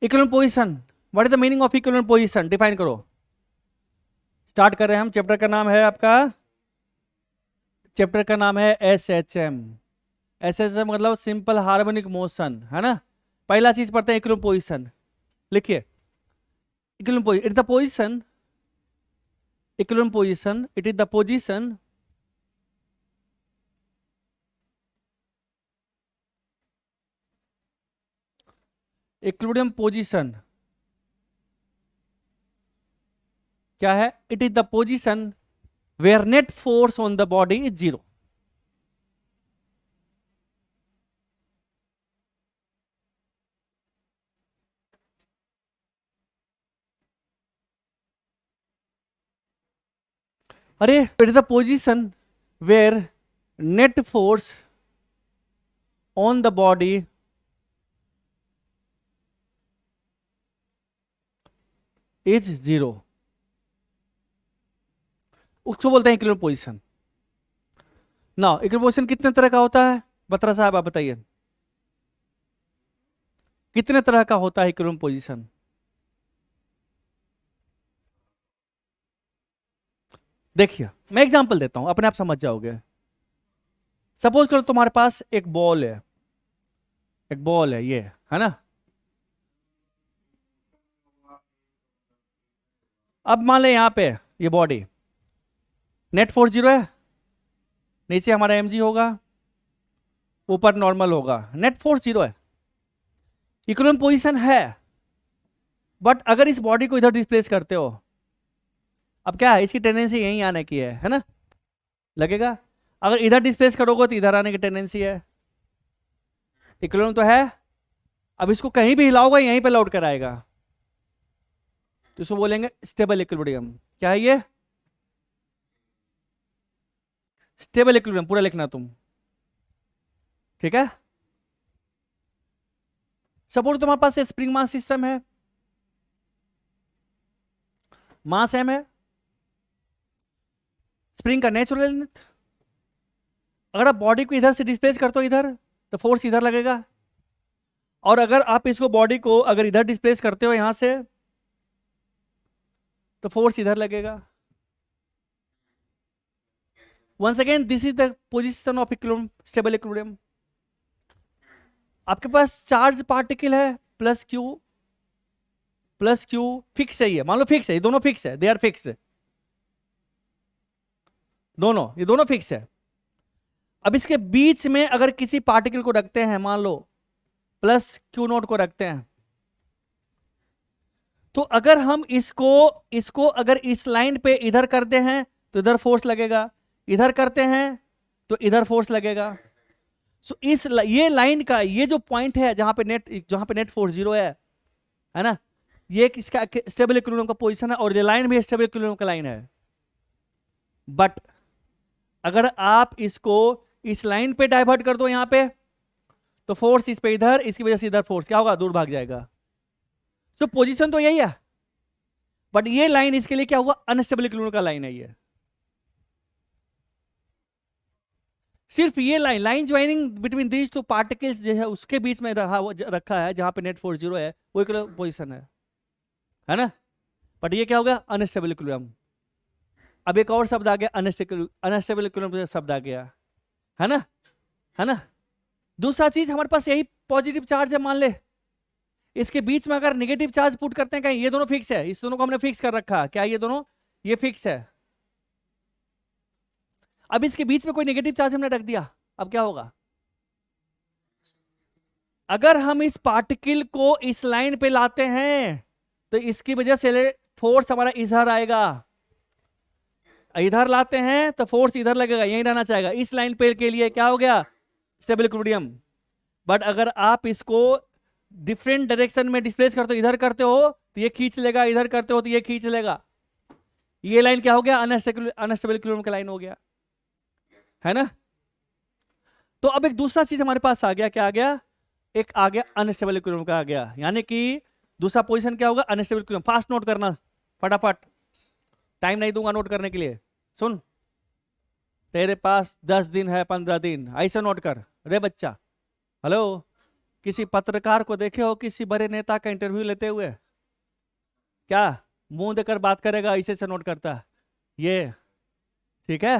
Equilibrium position, what is the meaning of equilibrium position, define करो। Start कर रहे हैं हम। चैप्टर का नाम है आपका, चैप्टर का नाम है SHM। SHM मतलब सिंपल हार्मोनिक मोशन, है ना। पहला चीज पढ़ते हैं इक्विलिब्रियम पोजीशन। लिखिए equilibrium position, it is the position, equilibrium position, it is the position equilibrium position क्या है? It is the position where net force on the body is zero. अरे it is the position where net force on the body is zero, उसको बोलते हैं equilibrium position. ना equilibrium position कितने तरह का होता है? बत्रा साहब आप बताइए, कितने तरह का होता है इक्विलिब्रियम पोजीशन? देखिए मैं एग्जांपल देता हूं, अपने आप समझ जाओगे। सपोज करो तुम्हारे पास एक बॉल है, एक बॉल है, ये है ना। अब मान ले यहां पे ये बॉडी, नेट फोर्स जीरो है, नीचे हमारा mg होगा, ऊपर नॉर्मल होगा, नेट फोर्स जीरो है, इक्विलिब्रियम पोजीशन है। बट अगर इस बॉडी को इधर डिस्प्लेस करते हो, अब क्या है, इसकी टेंडेंसी यहीं आने की है ना, लगेगा। अगर इधर डिस्प्लेस करोगे तो इधर आने की टेंडेंसी है, इक्विलिब्रियम तो है। अब इसको कहीं भी हिलाओगे यहीं पे लौट कर आएगा, तो इसको बोलेंगे स्टेबल इक्विलिब्रियम। क्या है ये? स्टेबल इक्विलिब्रियम, पूरा लिखना तुम, ठीक है। सपोज तुम्हारे पास स्प्रिंग मास सिस्टम है, मास m है, स्प्रिंग का नेचुरल लेंथ। अगर आप बॉडी को इधर से डिस्प्लेस करते हो इधर, तो फोर्स इधर लगेगा। और अगर आप इसको बॉडी को अगर इधर डिस्प्लेस करते हो यहां से, तो फोर्स इधर लगेगा। Once again this is the position of equilibrium, stable equilibrium. आपके पास चार्ज पार्टिकल है प्लस क्यू फिक्स है, ये मान लो फिक्स है, ये दोनों फिक्स है, दे आर फिक्स्ड, दोनों, ये दोनों फिक्स है। अब इसके बीच में अगर किसी पार्टिकल को रखते हैं, मान लो प्लस Q0 को रखते हैं, तो अगर हम इसको अगर इस लाइन पे इधर करते हैं तो इधर फोर्स लगेगा, इधर करते हैं तो इधर फोर्स लगेगा। सो ये लाइन का ये जो पॉइंट है जहां पे नेट फोर्स जीरो है ना, ये इसका स्टेबल इक्विलिब्रियम का पोजीशन है, और ये लाइन भी स्टेबल इक्विलिब्रियम का लाइन है। बट अगर आप इसको इस लाइन पे डाइवर्ट कर दो यहां पे, तो फोर्स इस पे इधर, इसकी वजह से इधर फोर्स क्या होगा, दूर भाग जाएगा। सो पोजीशन तो यही है, बट ये लाइन इसके लिए क्या हुआ, अनस्टेबल इक्विलिब्रियम का लाइन है ये। सिर्फ ये line joining between these two particles जो है उसके बीच में रखा है, जहां पे नेट फोर्स जीरो है, वो इक्विलिब्रियम पोजीशन है ना। बट ये क्या हो गया, अनस्टेबल इक्विलिब्रियम। अब एक और शब्द आ गया, अनस्टेबल इक्विलिब्रियम शब्द आ गया, है ना। दूसरा चीज हमारे पास यही पॉजिटिव चार्ज है, मान ले इसके बीच में अगर नेगेटिव चार्ज पुट करते हैं कहीं, ये दोनों फिक्स है, इस दोनों को हमने फिक्स कर रखा, क्या ये दोनों, ये फिक्स है। अब इसके बीच में कोई नेगेटिव चार्ज हमने रख दिया, अब क्या होगा, अगर हम इस पार्टिकल को इस लाइन पे लाते हैं तो इसकी वजह से फोर्स हमारा इधर आएगा, इधर लाते हैं तो फोर्स इधर लगेगा, यहीं रहना चाहेगा, इस लाइन पे के लिए क्या हो गया, स्टेबल इक्विलिब्रियम। बट अगर आप इसको डिफरेंट डायरेक्शन में डिस्प्लेस करते हो, इधर करते हो तो ये खींच लेगा, इधर करते हो तो ये खींच लेगा, ये लाइन क्या हो गया, अनस्टेबल इक्विलिब्रियम का लाइन हो गया, है ना। तो अब एक दूसरा चीज हमारे पास आ गया, क्या आ गया, एक आ गया अनस्टेबल इक्विलिब्रियम का आ गया, यानी कि दूसरा पोजीशन क्या होगा, अनस्टेबल इक्विलिब्रियम। फास्ट नोट करना फटाफट, टाइम नहीं दूंगा नोट करने के लिए। सुन, तेरे पास 10 दिन है, 15 दिन, ऐसे नोट कर रे बच्चा, हेलो, किसी पत्रकार को देखे हो किसी बड़े नेता का इंटरव्यू लेते हुए? क्या मुंह देकर बात करेगा, इसे से नोट करता है ये, ठीक है?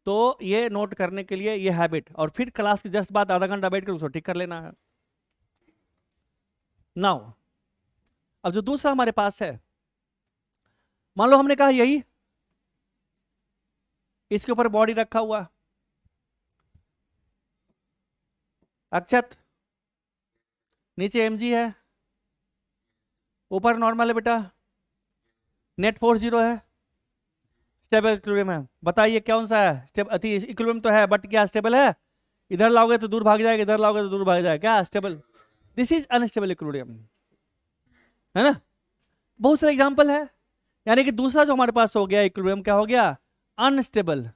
तो ये नोट करने के लिए ये हैबिट, और फिर क्लास के जस्ट बाद आधा घंटा बैठ कर उसको ठीक कर लेना है। नाउ अब जो दूसरा हमारे पास है, मान लो हमने कहा यही, इसके ऊपर बॉडी रखा हुआ, अक्षत, नीचे mg है, ऊपर नॉर्मल है बेटा, नेट फोर्स 0 है, स्टेबल इक्विलिब्रियम है। बताइए कौन सा है स्टेबल? अति इक्विलिब्रियम तो है बट क्या स्टेबल है? इधर लाओगे तो दूर भाग जाएगा, इधर लाओगे तो दूर भाग जाएगा, क्या stable? This is unstable equilibrium, है ना? बहुत सारे एग्जांपल है। यानी कि दूसरा जो हमारे पास हो गया इक्विलिब्रियम, क्या हो गया? Unstable,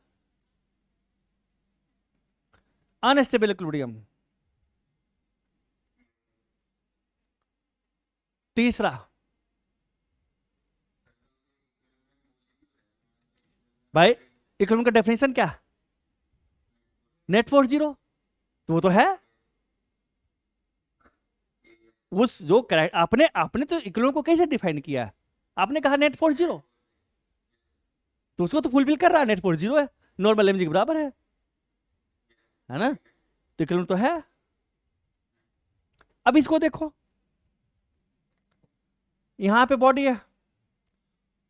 unstable equilibrium. तीसरा, भाई इक्विलिब्रियम का डेफिनेशन क्या? नेट फोर्स 0, तो वो तो है। उस जो आपने आपने तो इक्विलिब्रियम को कैसे डिफाइन किया? आपने कहा नेट फोर्स 0, तो उसको तो फुलफिल कर रहा है, नेट फोर्स 0 है, नॉर्मल mg के बराबर है ना? तो इक्विलिब्रियम तो है। अब इसको देखो, यहां पे बॉडी है,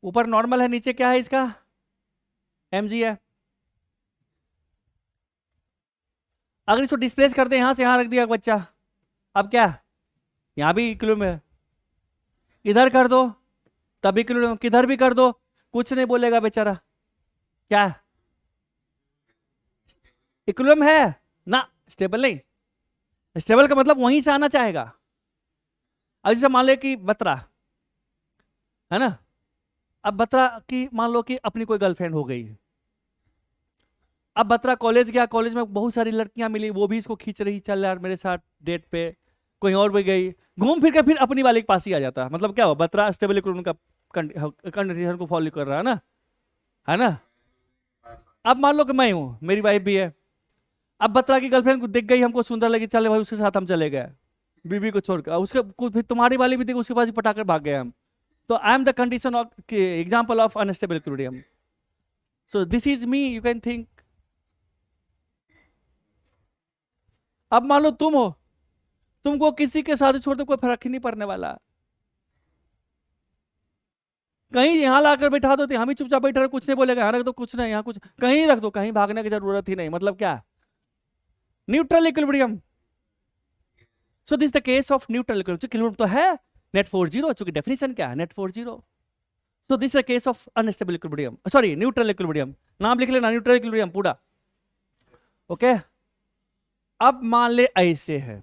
ऊपर नॉर्मल है, नीचे क्या है इसका? mg है। अगर इसको डिस्प्लेस कर दे, यहां से यहां रख दिया बच्चा, अब क्या? यहां भी इक्विलिब्रियम है, इधर कर दो तब इक्विलिब्रियम, किधर भी कर दो कुछ नहीं बोलेगा बेचारा। क्या इक्विलिब्रियम है ना? स्टेबल नहीं। स्टेबल का मतलब वहीं से आना चाहेगा। अब जैसे मान लो कि बत्रा है ना, अब बत्रा की मान लो कि अपनी कोई गर्लफ्रेंड हो गई, अब बत्रा कॉलेज गया, कॉलेज में बहुत सारी लड़कियां मिली, वो भी इसको खींच रही, चल यार मेरे साथ डेट पे, कोई और भी गई, घूम फिर के फिर अपनी वाले के पास ही आ जाता। मतलब क्या हो, बत्रा स्टेबल इक्विलिब्रियम का कंडीशन को फॉलो कर रहा है ना, है ना? अब मान लो कि मैं हूं, मेरी वाइफ भी है, अब बत्रा की गर्लफ्रेंड को देख गई, हमको सुंदर लगी, चले भाई उसके साथ हम चले गए, बीबी को छोड़कर, उसके फिर तुम्हारी वाली भी देख, उसके पास ही पटाकर भाग गए हम। तो I am the condition of example of unstable equilibrium. So this is me, you can think. अब मान लो तुम हो, तुमको किसी के साथ छोड़ दो कोई फर्क ही नहीं पड़ने वाला, कहीं यहां लाकर बैठा दो तो हम ही चुपचाप बैठे रहो, कुछ नहीं बोलेगा, यहाँ रख दो कुछ नहीं, यहाँ कुछ कहीं रख दो, कहीं भागने की जरूरत ही नहीं। मतलब क्या? Neutral equilibrium. So this the case of neutral equilibrium तो है नेट फोर्स 0, चूंकि डेफिनेशन क्या है? Net force 0। So this the case of unstable equilibrium, sorry neutral equilibrium, नाम लिख लेना, न्यूट्रल इक्विलिब्रियम पूरा। ओके, अब मान ले ऐसे है,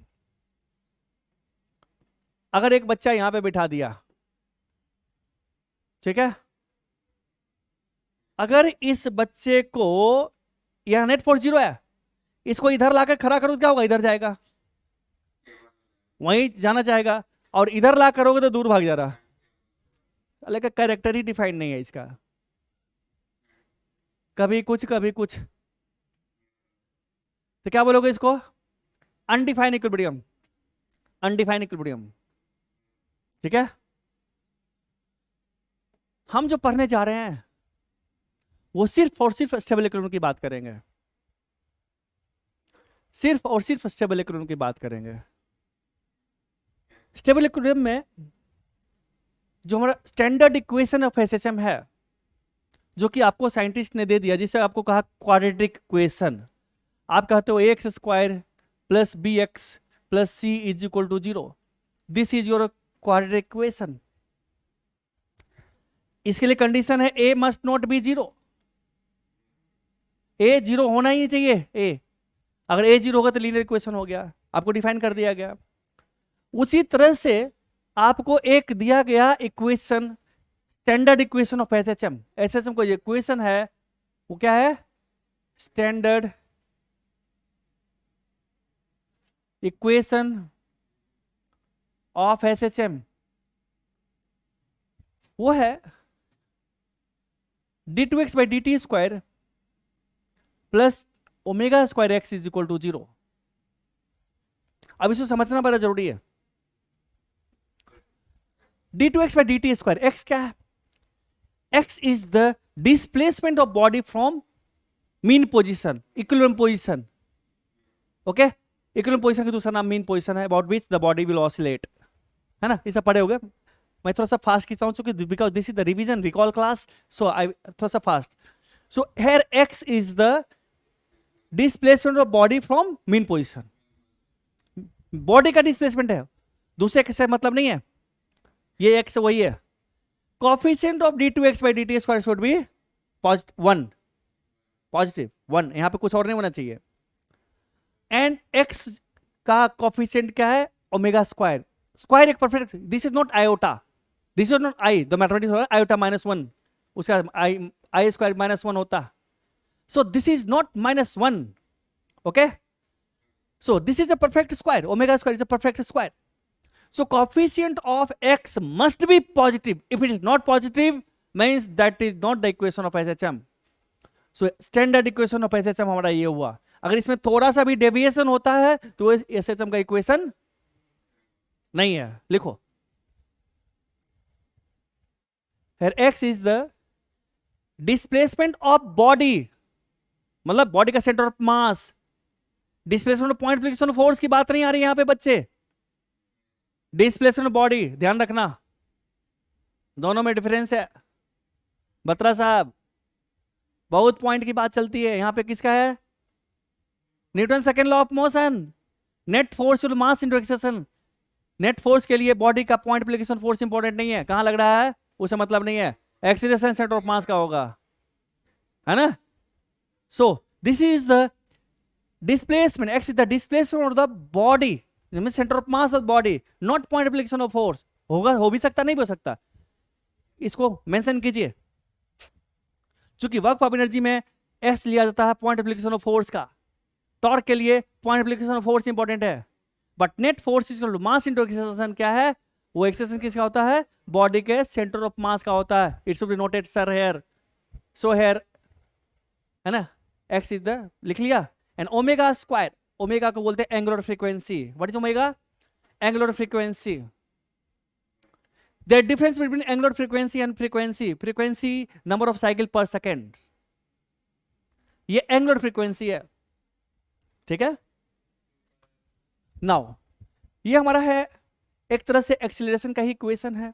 अगर एक बच्चा यहां पे बिठा दिया, ठीक है, अगर इस बच्चे को, यह नेट फोर्स 0 है, इसको इधर लाकर खड़ा करो क्या होगा? इधर जाएगा, वहीं जाना चाहेगा, और इधर ला करोगे तो दूर भाग जा रहा। साले का कैरेक्टर ही डिफाइन नहीं है इसका, कभी कुछ कभी कुछ, तो क्या बोलोगे इसको? Undefined equilibrium, undefined equilibrium. ठीक है, हम जो पढ़ने जा रहे हैं वो सिर्फ और सिर्फ स्टेबल इक्विलिब्रियम की बात करेंगे, सिर्फ और सिर्फ स्टेबल इक्विलिब्रियम की बात करेंगे। स्टेबल इक्विलिब्रियम में जो हमारा स्टैंडर्ड इक्वेशन ऑफ एसएसएम है, जो कि आपको साइंटिस्ट ने दे दिया, जिसे आपको कहा क्वाड्रेटिक इक्वेशन, आप कहते हो ax square plus bx plus c is equal to 0, this is your quadratic equation. इसके लिए कंडीशन है a must not be 0, a 0 होना ही चाहिए। a अगर a 0 होगा तो लीनियर इक्वेशन हो गया, आपको डिफाइन कर दिया गया। उसी तरह से आपको एक दिया गया equation, standard equation of SHM, SHM को इक्वेशन है, वो क्या है? स्टैंडर्ड इक्वेशन ऑफ एसएचएम, वो है d2x by dt square plus omega square x is equal to 0। अब इसको समझना बड़ा जरूरी है। d2x by dt square, x क्या है? x is the displacement of body from mean position, equilibrium position. Okay, equilibrium position का दूसरा नाम मीन पोजिशन है, about which the body will oscillate, है ना? ये सब पढ़े हो गए। मैं थोड़ा सा फास्ट खींचता हूं क्योंकि because this is the revision recall class, so I थोड़ा सा fast. So here x is the displacement of body from mean position, body का डिस्प्लेसमेंट है, दूसरे के से मतलब नहीं है, ये x वही है। Coefficient of d2x by dt square should be +1, positive 1, यहां पे कुछ और नहीं होना चाहिए। एंड x का कोफिशिएंट क्या है? ओमेगा स्क्वायर, स्क्वायर एक perfect, this is not iota, this is not I, the mathematics होगा आयोटा -1, उसका आई स्क्वायर -1 होता, सो this is not -1, okay. So this is a perfect square, omega square is a perfect square. So coefficient of x must be positive. If it is not positive, means that is not the equation of SHM. So standard equation of SHM हमारा ये हुआ। अगर इसमें थोड़ा सा भी deviation होता है तो SHM का इक्वेशन नहीं है। लिखो, here x is the displacement of body, मतलब बॉडी का centre of mass, displacement of point application of force की बात नहीं आ रही यहां पे बच्चे, डिस्प्लेसमेंट ऑफ बॉडी, ध्यान रखना, दोनों में डिफरेंस है। बत्रा साहब, बहुत पॉइंट की बात चलती है यहां पे, किसका है? Newton second law of motion, net force to mass into acceleration. Net force के लिए बॉडी का पॉइंट एप्लीकेशन फोर्स इंपॉर्टेंट नहीं है, कहां लग रहा है उसे मतलब नहीं है, एक्सीलरेशन सेंटर ऑफ मास का होगा, है ना? So this is the displacement, x is the displacement of the body, means center of mass of body, not point application of force। होगा, हो भी सकता, नहीं भी हो सकता, इसको मेंशन कीजिए। चूंकि वर्क ऑफ एनर्जी में s लिया जाता है पॉइंट एप्लीकेशन ऑफ फोर्स का, टॉर्क के लिए point application of force important है, but net force is mass into acceleration क्या है? वो एक्सेलरेशन किसका होता है? बॉडी के सेंटर ऑफ मास का होता है। It should be noted sir here, so here, है ना? x इज द, लिख लिया। एंड ओमेगा स्क्वायर, ओमेगा को बोलते हैं angular frequency. What is omega? Angular frequency. The difference between angular frequency and frequency, frequency number of cycle पर second, ये angular frequency है, ठीक है। नाउ ये हमारा है एक तरह से एक्सीलरेशन का ही इक्वेशन है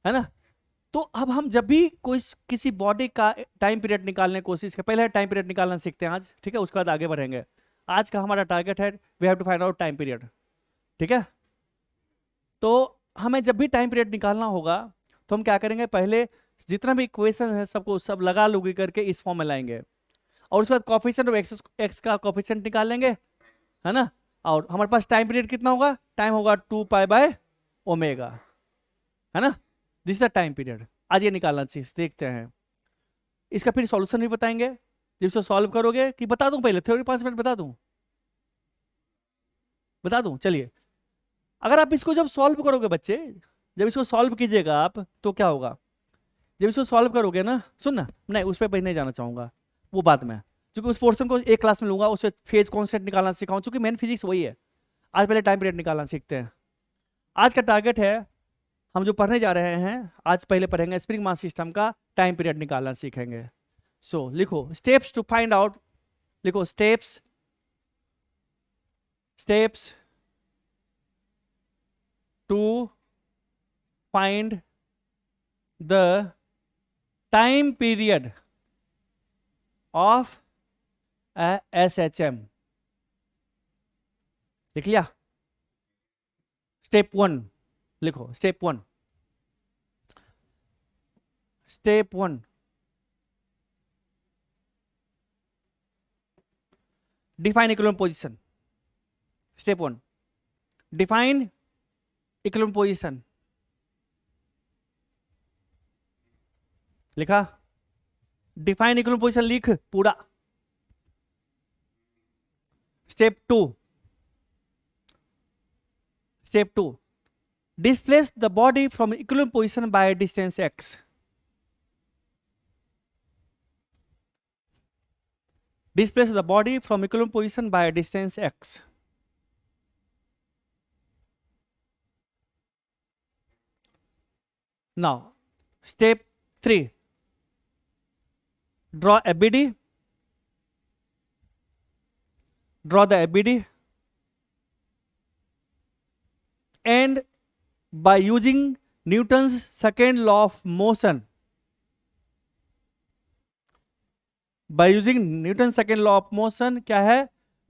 ना? तो अब हम जब भी कोई किसी बॉडी का टाइम पीरियड निकालने की कोशिश करें, पहले टाइम पीरियड निकालना सीखते हैं आज, ठीक है, उसके बाद आगे बढ़ेंगे। आज का हमारा टारगेट है we have to find out time period, ठीक है। तो हमें जब भी टाइम पीरियड निकालना होगा तो हम क्या करेंगे, पहले जितना भी इक्वेशन है सबको सब लगा लुगी करके इस फॉर्म में लाएंगे, और उसके बाद कोफिशिएंट ऑफ एक्स का कोफिशिएंट निकाल लेंगे, है ना? और हमारे पास टाइम पीरियड कितना होगा? टाइम होगा 2π/ω, है ना? This is the time period. आज ये निकालना चाहिए, देखते हैं। इसका फिर सॉल्यूशन भी बताएंगे जब इसको सॉल्व करोगे, कि बता दूं पहले थ्योरी 5 मिनट बता दूं? चलिए, अगर आप इसको जब सॉल्व करोगे बच्चे, जब इसको सॉल्व कीजिएगा आप, तो क्या होगा? जब इसको सॉल्व करोगे ना, सुन ना, नहीं उस पर नहीं जाना चाहूंगा, वो बाद में, क्योंकि उस पोर्शन को एक क्लास में लूंगा, उससे फेज कॉन्स्टेंट निकालना सिखाऊं, क्योंकि मेन फिजिक्स वही है। आज पहले टाइम पीरियड निकालना सीखते हैं। आज का टारगेट है, हम जो पढ़ने जा रहे हैं आज पहले पढ़ेंगे स्प्रिंग मास सिस्टम का टाइम पीरियड निकालना सीखेंगे। सो लिखो स्टेप्स टू फाइंड आउट, लिखो steps to find the time period of SHM। लिख लिया? स्टेप 1 लिखो, step 1 define equilibrium position. Step 1 define equilibrium position, लिखा? डिफाइन इक्विलिब्रियम पोजीशन लिख पूरा। Step 2 displace the body from equilibrium position by a distance x। Displace the body from equilibrium position by a distance x। Now step 3, draw ABD, draw the ABD, and by using Newton's second law of motion, by using Newton's second law of motion क्या है,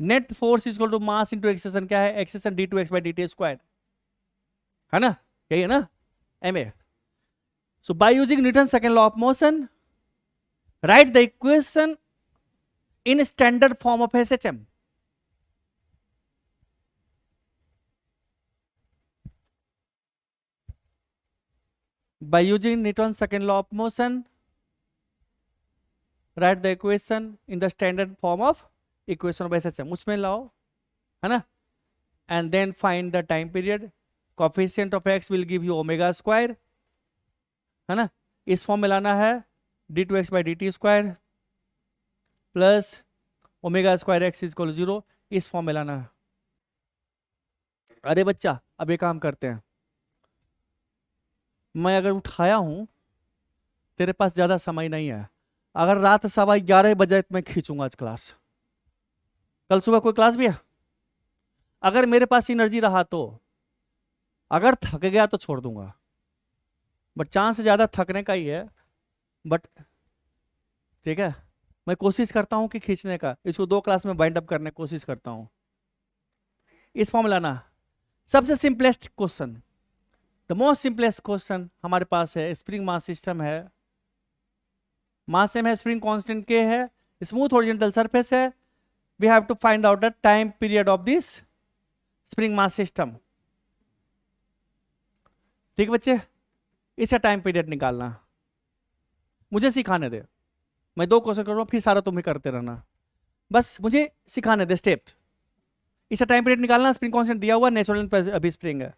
net force is equal to mass into acceleration, क्या है acceleration d2x/dt square, है ना, यही है ना ma. So by using Newton's second law of motion, write the equation in standard form of SHM. By using Newton's second law of motion, write the equation in the standard form of equation of SHM. उसमें लाओ, है ना, and then find the time period. Coefficient of x will give you omega square, है ना, इस form में लाना है d2x/dt square plus omega square x is equal 0, इस फॉर्म में लाना है. अरे बच्चा अब ये काम करते हैं, मैं अगर उठाया हूं, तेरे पास ज्यादा समय नहीं है, अगर रात 11:15 बजे मैं खींचूंगा आज क्लास, कल सुबह कोई क्लास भी है, अगर मेरे पास एनर्जी रहा तो, अगर थक गया तो छोड़ दूंगा, बट चांस ज्यादा थकने का ही है, बट ठीक है, मैं कोशिश करता हूं कि खींचने का, इसको 2 क्लास में बाइंड अप करने की कोशिश करता हूं. इस फॉर्म लाना सबसे simplest question, the most simplest question हमारे पास है. स्प्रिंग मास सिस्टम है, मास एम है, स्प्रिंग कांस्टेंट के है, स्मूथ हॉरिजॉन्टल सरफेस है. We have to find out the time period of this spring mass system. ठीक बच्चे, इसका टाइम पीरियड निकालना, मुझे सिखाने दे, मैं 2 क्वेश्चन करूँगा फिर सारा तुम ही करते रहना, बस मुझे सिखाने दे स्टेप. इसका टाइम पीरियड निकालना, स्प्रिंग कांस्टेंट दिया हुआ, नेचुरल लेंथ अभी स्प्रिंग है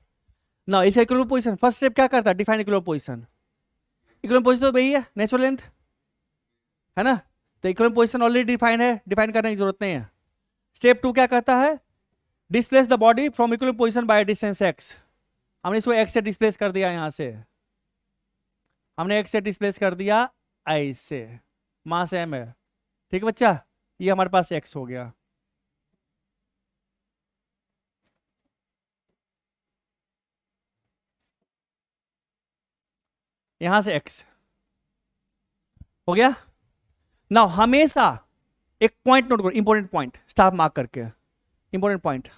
ना. इसका इक्विलिब्रियम पोजीशन, फर्स्ट स्टेप क्या करता है, define equilibrium position. Equilibrium position तो वही है, नेचुरल लेंथ है ना, तो इक्विलिब्रियम पोजीशन ऑलरेडी डिफाइन है, डिफाइन करने की जरूरत नहीं है. स्टेप 2 क्या करता है, displace the body from equilibrium position by distance x. हमने इसको x से डिस्प्लेस कर दिया, यहां से हमने x से डिस्प्लेस कर दिया I से, मास m है. ठीक है बच्चा, ये हमारे पास x हो गया. यहां से x हो गया. नाउ हमेशा एक पॉइंट नोट करो, इंपॉर्टेंट पॉइंट, स्टार मार्क करके, important point.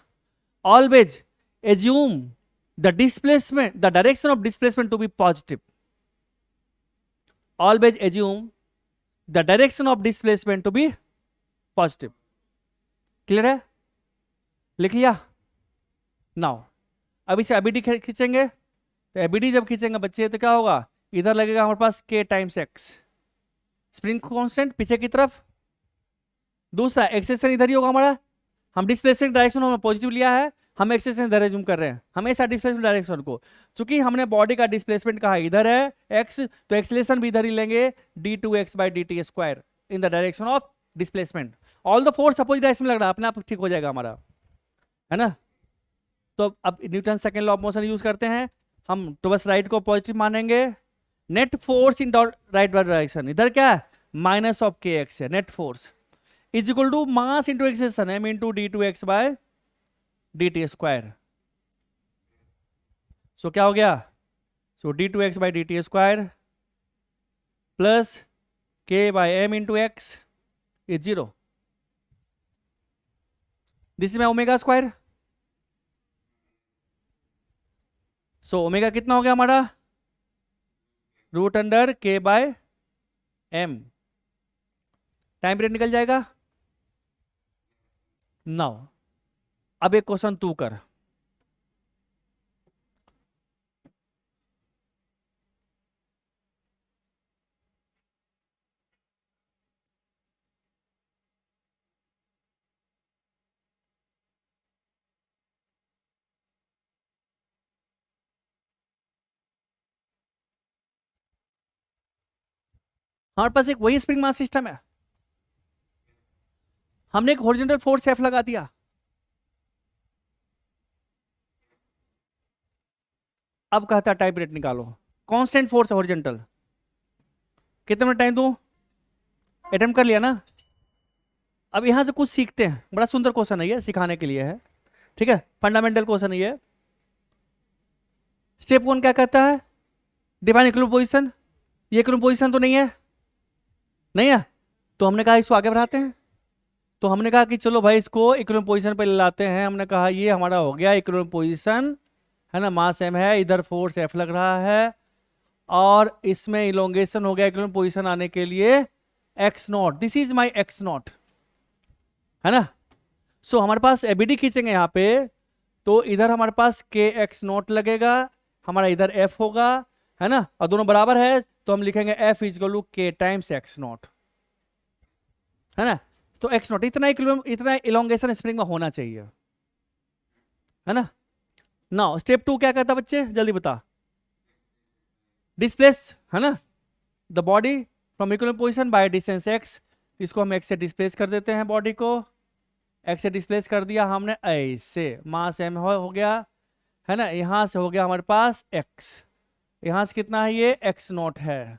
Always assume the displacement, the direction of displacement to be positive. Always assume the direction of displacement to be positive. Clear है, लिख लिया. Now अब इसे ABD खींचेंगे, तो ABD जब खींचेंगे बच्चे तो क्या होगा, इधर लगेगा हमारे पास k times x, spring constant पीछे की तरफ. दूसरा एक्सेलेरेशन इधर ही होगा हमारा, हम डिस्प्लेसमेंट डायरेक्शन हमने पॉजिटिव लिया है, हम एक्सेलेरेशन इधर एज्यूम कर रहे हैं, हमेशा डिस्प्लेसमेंट डायरेक्शन को, चूंकि हमने बॉडी का डिस्प्लेसमेंट कहा इधर है x, तो एक्सेलेरेशन भी इधर ही लेंगे d2x/dt square in the direction of displacement. All the force opposite direction में लग रहा है, अपने आप ठीक हो जाएगा हमारा, है ना. तो अब Newton second law of motion use करते हैं, हम टुवर्ड्स राइट को पॉजिटिव मानेंगे. Net force in right direction, इधर क्या है माइनस ऑफ के एक्स है, net force is equal to mass into acceleration m into d2x/dt square. So क्या हो गया, so d2x/dt square plus k/m into x is 0. This is my omega square. So omega कितना हो गया हमारा, √k/m. Time period निकल जाएगा. Now अब एक क्वेश्चन तू कर. हमारे पास एक वही स्प्रिंग मास सिस्टम है, हमने एक हॉरिजॉन्टल फोर्स F लगा दिया. अब कहता है टाइम पीरियड निकालो. कांस्टेंट फोर्स है हॉरिजॉन्टल। कितने मिनट टाइम दूं? अटेम्प्ट कर लिया ना। अब यहां से कुछ सीखते हैं, बड़ा सुंदर क्वेश्चन है ये, सिखाने के लिए है, ठीक है, फंडामेंटल क्वेश्चन है ये। स्टेप 1 क्या कहता है? Define equilibrium position. ये इक्विलिब्रियम पोजीशन तो नहीं है, नहीं है, तो हमने कहा इसको आगे बढ़ाते हैं। तो हमने कहा कि चलो भाई इसको इक्विलिब्रियम पोजीशन पे ले लाते हैं। हमने कहा ये हमारा हो गया इक्विलिब्रियम पोजीशन, है ना, मास m है, इधर फोर्स F लग रहा है, और इसमें इलोंगेशन हो गया इक्विलिब्रियम पोजीशन आने के लिए x0। This is my x0, है ना। सो हमारे पास एबीडी खींचेंगे यहाँ पे, तो इधर हमारे पास kx0 लगेगा, हमारा इधर f होगा, है ना, और दोनों बराबर है तो हम लिखेंगे f equal to k times x0, है ना। तो x0 इतना इलोंगेशन स्प्रिंग में होना चाहिए, है ना। नाउ स्टेप 2 क्या कहता बच्चे, जल्दी बता। डिस्प्लेस, है ना, the body from equilibrium position by distance x। इसको हम x से डिस्प्लेस कर देते हैं, बॉडी को x से डिस्प्लेस कर दिया हमने ऐसे, मास m हो गया, है ना, यहां से हो गया हमारे पास x, यहां से कितना है ये x0 है,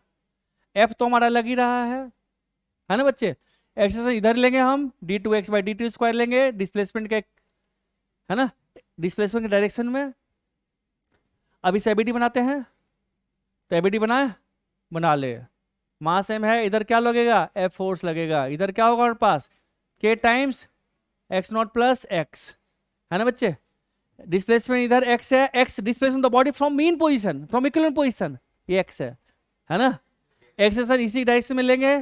f तो हमारा लग ही रहा है ना बच्चे। x से इधर लेंगे हम d2x बाई dt स्क्वायर लेंगे, डिस्प्लेसमेंट के, है ना, डिस्प्लेसमेंट के डायरेक्शन में। अब इसे एबीडी बनाते हैं, तो एबीडी बनाए, बना ले। मास m है, इधर क्या लगेगा, f फोर्स लगेगा, इधर क्या होगा हमारे पास k times x0 plus x, है ना बच्चे। डिस्प्लेसमेंट इधर x है, x displacement the body from mean position, from equilibrium position, ये x है ना। x सर इसी डायरेक्शन में लेंगे,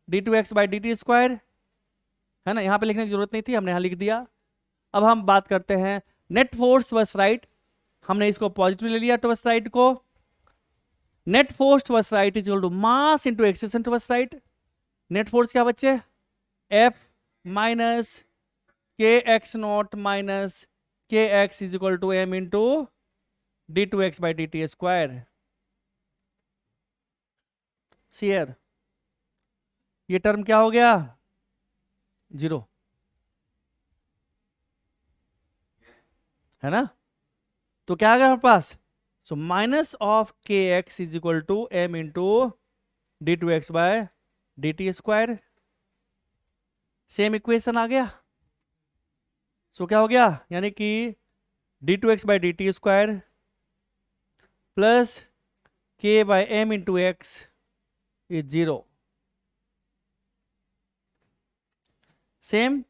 d2x बाई dt स्क्वायर, है ना, यहां पे लिखने की जरूरत नहीं थी, हमने यहां लिख दिया। अब हम बात करते हैं नेट फोर्स टुवर्ड्स राइट। हमने इसको पॉजिटिव ले लिया टुवर्ड्स राइट को। Net force towards right is equal to mass into acceleration towards right. Net force क्या बच्चे, F minus kx0 minus kx is equal to m into d2x by dt square. सीयर ये term क्या हो गया, 0, है ना। तो क्या आ गया हमारे पास, so minus of kx is equal to m into d2x by dt square. Same equation आ गया। सो क्या हो गया, यानी कि d2x by dt square plus k by m into x is 0। Same.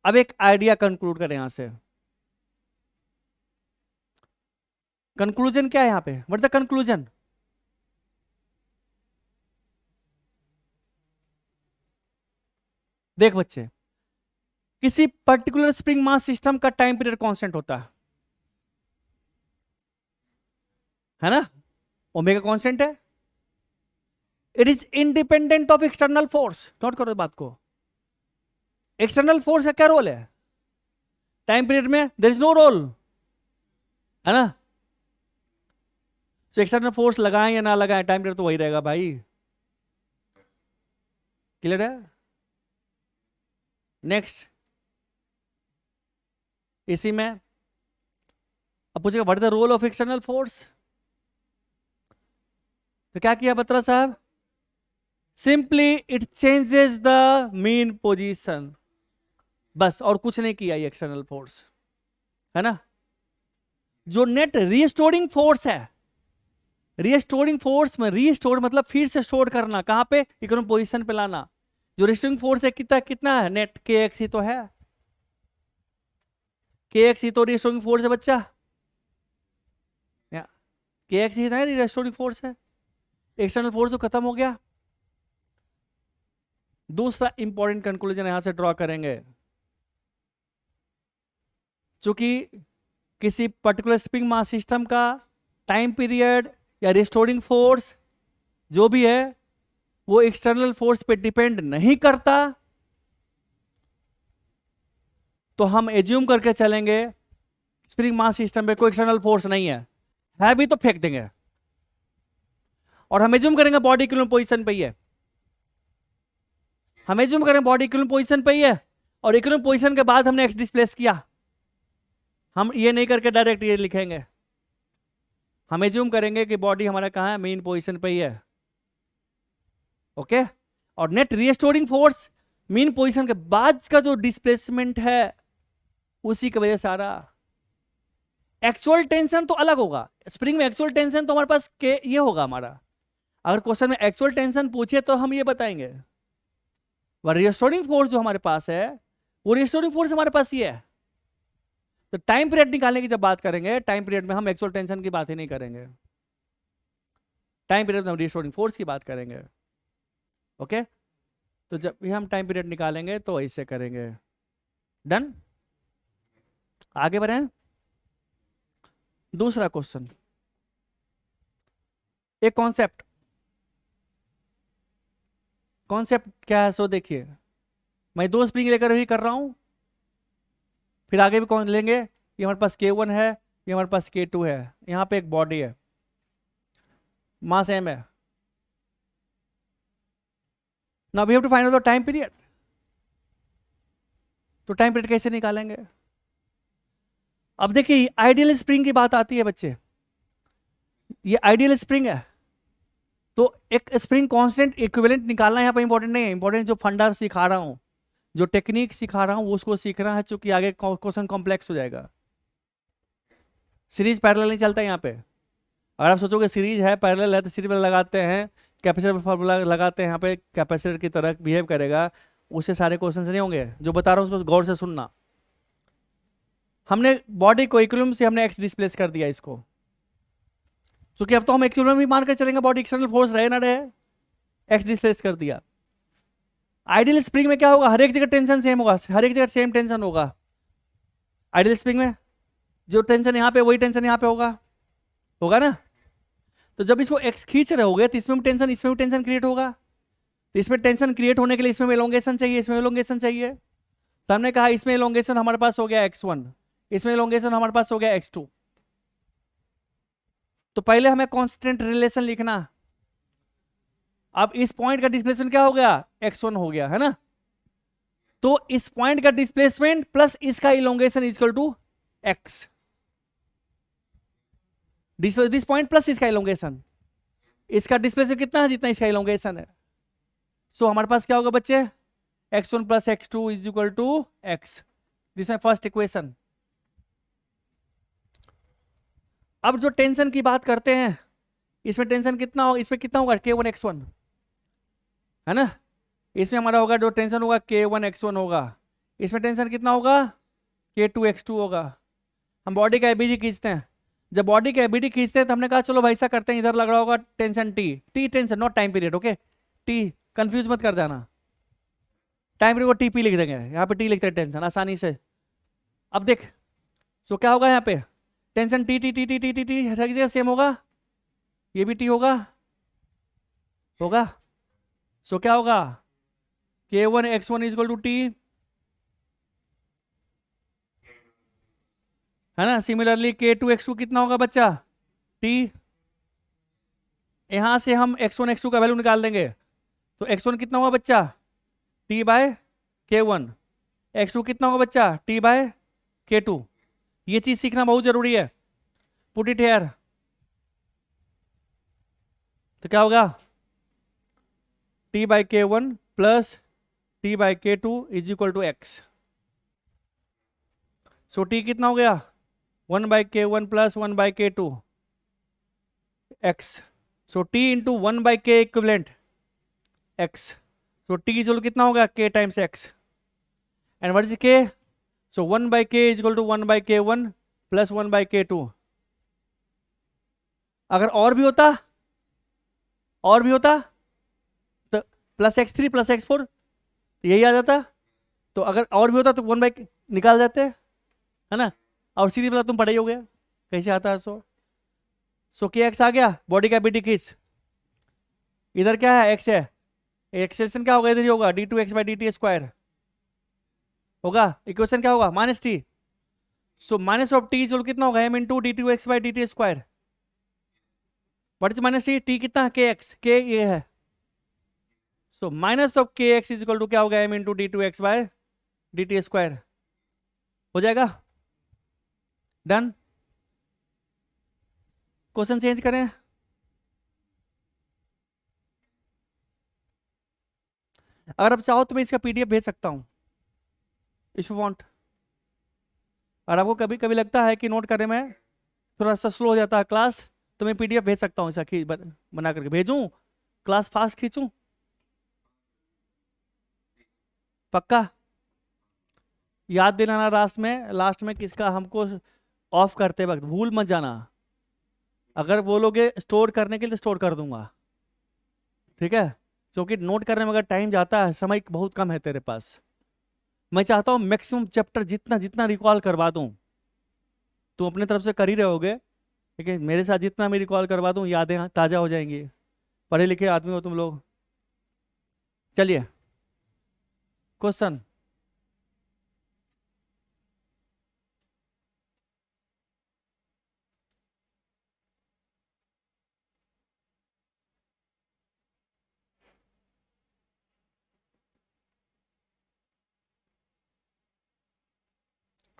अब एक आइडिया कंक्लूड करें यहां से। कंक्लूजन क्या है यहां पे, व्हाट द कंक्लूजन? देख बच्चे, किसी पर्टिकुलर स्प्रिंग मास सिस्टम का टाइम पीरियड कांस्टेंट होता है ना, ओमेगा कांस्टेंट है। It is independent of external force. Note करो इस बात को, एक्सटर्नल फोर्स का क्या रोल है टाइम पीरियड में? देयर इज नो रोल, है ना। तो एक्सटर्नल फोर्स लगाएं या ना लगाएं, टाइम पीरियड तो वही रहेगा भाई। क्लियर है? नेक्स्ट, इसी में अब पूछेगा what is the role of external force. तो क्या किया बत्रा साहब, simply it changes the mean position, बस, और कुछ नहीं किया ये एक्सटर्नल फोर्स, है ना। जो नेट रीस्टोरिंग फोर्स है, रीस्टोरिंग फोर्स में रीस्टोर मतलब फिर से स्टोर करना, कहां पे, इक्विलिब्रियम पोजीशन पे लाना। जो रीस्टोरिंग फोर्स है कितना है नेट, kx ही तो है, kx ही तो रीस्टोरिंग फोर्स है बच्चा, kx ही है रीस्टोरिंग फोर्स है। एक्सटर्नल फोर्स तो खत्म हो गया। दूसरा इंपॉर्टेंट कंक्लूजन यहां से ड्रॉ करेंगे, चूंकि किसी पर्टिकुलर स्प्रिंग मास सिस्टम का टाइम पीरियड या रिस्टोरिंग फोर्स जो भी है वो एक्सटर्नल फोर्स पे डिपेंड नहीं करता, तो हम एज्यूम करके चलेंगे स्प्रिंग मास सिस्टम पे कोई एक्सटर्नल फोर्स नहीं है भी तो फेंक देंगे, और हम एज्यूम करेंगे बॉडी इक्विलिब्रियम पोजीशन पे ही है। हम एज्यूम करें बॉडी इक्विलिब्रियम पोजीशन पे ही है, और इक्विलिब्रियम पोजीशन के बाद हमने एक्स डिस्प्लेस किया। हम ये नहीं करके डायरेक्ट ये लिखेंगे, हम एज्यूम करेंगे कि बॉडी हमारा कहाँ है, मेन पोजीशन पे ही है, ओके। और net restoring force main position के बाद का जो डिस्प्लेसमेंट है उसी की वजह से आ रहा। एक्चुअल टेंशन तो अलग होगा, स्प्रिंग में एक्चुअल टेंशन तो हमारे पास के ये होगा हमारा, अगर क्वेश्चन में एक्चुअल टेंशन पूछे तो हम ये बताएंगे। वह रिस्टोरिंग फोर्स जो हमारे पास है वो रिस्टोरिंग फोर्स हमारे पास ये है। तो टाइम पीरियड निकालने की जब बात करेंगे, टाइम पीरियड में हम एक्चुअल टेंशन की बात ही नहीं करेंगे, टाइम पीरियड में हम रिस्टोरिंग फोर्स की बात करेंगे, ओके। तो जब भी हम टाइम पीरियड निकालेंगे तो ऐसे करेंगे। डन, आगे बढ़े। दूसरा क्वेश्चन, एक कॉन्सेप्ट क्या है, सो देखिए मैं 2 स्प्रिंग लेकर ही कर रहा हूं, फिर आगे भी कौन लेंगे, ये हमारे पास K1 है, ये हमारे पास K2 है, यहां पे एक बॉडी है, मास m है। Now we have to find out the time period. तो टाइम पीरियड कैसे निकालेंगे? अब देखिए आइडियल स्प्रिंग की बात आती है बच्चे, ये आइडियल स्प्रिंग है, तो एक स्प्रिंग कांस्टेंट इक्विवेलेंट निकालना यहाँ पे इंपॉर्टेंट नहीं है, इंपॉर्टेंट जो फंडा सिखा रहा हूँ, जो टेक्निक सिखा रहा हूँ उसको सीखना है, क्योंकि आगे क्वेश्चन कॉम्प्लेक्स हो जाएगा। सीरीज पैरेलल नहीं चलता यहाँ पे, अगर आप सोचोगे सीरीज है पैरेलल है तो सीरीज लगाते हैं, कैपेसिटर फॉर्मूला लगाते हैं, यहाँ पे कैपेसिटर की तरह बिहेव करेगा, उससे सारे क्वेश्चन नहीं होंगे। जो बता रहा हूँ उसको गौर से सुनना। हमने बॉडी को इक्विलिब्रियम से हमने एक्स डिस्प्लेस कर दिया इसको, क्योंकि अब तो हम इक्विलिब्रियम भी मान कर चलेंगे, बॉडी एक्सटर्नल फोर्स रहे ना रहे, एक्स डिस्प्लेस कर दिया। आइडियल स्प्रिंग में क्या होगा, हर एक जगह टेंशन सेम होगा, हर एक जगह सेम टेंशन होगा। आइडियल स्प्रिंग में जो टेंशन यहाँ पे वही टेंशन यहाँ पे होगा ना। तो जब इसको एक्स खींच रहे होगे तो इसमें भी टेंशन क्रिएट होगा, तो इसमें टेंशन क्रिएट होने के लिए इसमें एलोंगेशन चाहिए, इसमें एलोंगेशन चाहिए। तो हमने कहा इसमें एलोंगेशन हमारे पास हो गया x1, इसमें एलोंगेशन हमारे पास हो गया x2। तो पहले हमें कांस्टेंट रिलेशन लिखना। अब इस पॉइंट का डिस्प्लेसमेंट क्या हो गया, x1 हो गया है ना। तो इस पॉइंट का डिस्प्लेसमेंट प्लस इसका elongation equal to x, this point plus इसका इलोंगेशन, इसका डिस्प्लेसमेंट कितना है जितना इसका इलोंगेशन है। सो हमारे पास क्या होगा बच्चे, x1 plus x2 is equal to x, this है फर्स्ट इक्वेशन। अब जो टेंशन की बात करते हैं, इसमें टेंशन कितना होगा, इसमें कितना होगा K1 x1 है ना, इसमें हमारा होगा जो टेंशन होगा K1 x1 होगा, इसमें टेंशन कितना होगा K2 x2 होगा। हम बॉडी का एबीडी खींचते हैं, जब बॉडी का एबीडी खींचते हैं तो हमने कहा चलो भाई ऐसा करते हैं, इधर लग रहा होगा tension T tension not time period, okay. T confuse मत कर देना, टाइम पीरियड को टीपी लिख देंगे, यहाँ पे टी लिखते हैं टेंशन आसानी से। अब देख सो क्या होगा, यहाँ पे tension T T T T T T T हर जगह सेम होगा, ये भी टी होगा। सो क्या होगा, K1 x1 is equal to T, है ना। सिमिलरली K2 x2 कितना होगा बच्चा, टी। यहां से हम x1 x2 का वैल्यू निकाल देंगे, तो x1 कितना होगा बच्चा, T बाय K1, x2 कितना होगा बच्चा, T बाय K2। ये चीज सीखना बहुत जरूरी है, पुट इट हियर। तो क्या होगा, T by K1 plus T by K2 is equal to x। So T कितना हो गया, 1 by K1 plus 1 by K2 x। So T into 1 by K equivalent x। So T equal कितना होगा, K times x, and what is K, so 1 by K is equal to 1 by K1 plus 1 by K2। अगर और भी होता तो plus x3 plus x4 यही आ जाता। तो अगर और भी होता तो 1 बाय निकाल जाते, है ना। और सीधी वाला तुम पढ़े ही हो गया कैसे आता है। सो के एक्स आ गया, बॉडी का बीटी खींच, इधर क्या है x है, एक्सेशन क्या होगा इधर ही होगा, d2x बाई dt स्क्वायर होगा। इक्वेशन क्या होगा, minus T. So minus of T जो कितना होगा, m into d2x by dt square. What is minus T कितना, kx, k ये है। So minus of kx is equal to क्या होगा, m into d2x by dt square हो जाएगा। डन। क्वेश्चन चेंज करें? अगर आप चाहो तो मैं इसका पीडीएफ भेज सकता हूं इफ यू वांट। और आपको कभी कभी लगता है कि नोट करने में थोड़ा सा स्लो हो जाता है क्लास, तो मैं पीडीएफ भेज सकता हूँ, इसका बना करके भेजूं, क्लास फास्ट खींचूं? पक्का? याद दिलाना लास्ट में किसका हमको ऑफ करते वक्त भूल मत जाना। अगर बोलोगे स्टोर करने के लिए स्टोर कर दूंगा, ठीक है? क्योंकि नोट करने में अगर टाइम जाता है, समय बहुत कम है तेरे पास। मैं चाहता हूं मैक्सिमम चैप्टर जितना जितना रिकॉल करवा दूं, तुम अपने तरफ से कर ही रहोगे, लेकिन मेरे साथ जितना मैं रिकॉल करवा दूं यादें ताजा हो जाएंगी। पढ़े लिखे आदमी हो तुम लोग। चलिए क्वेश्चन।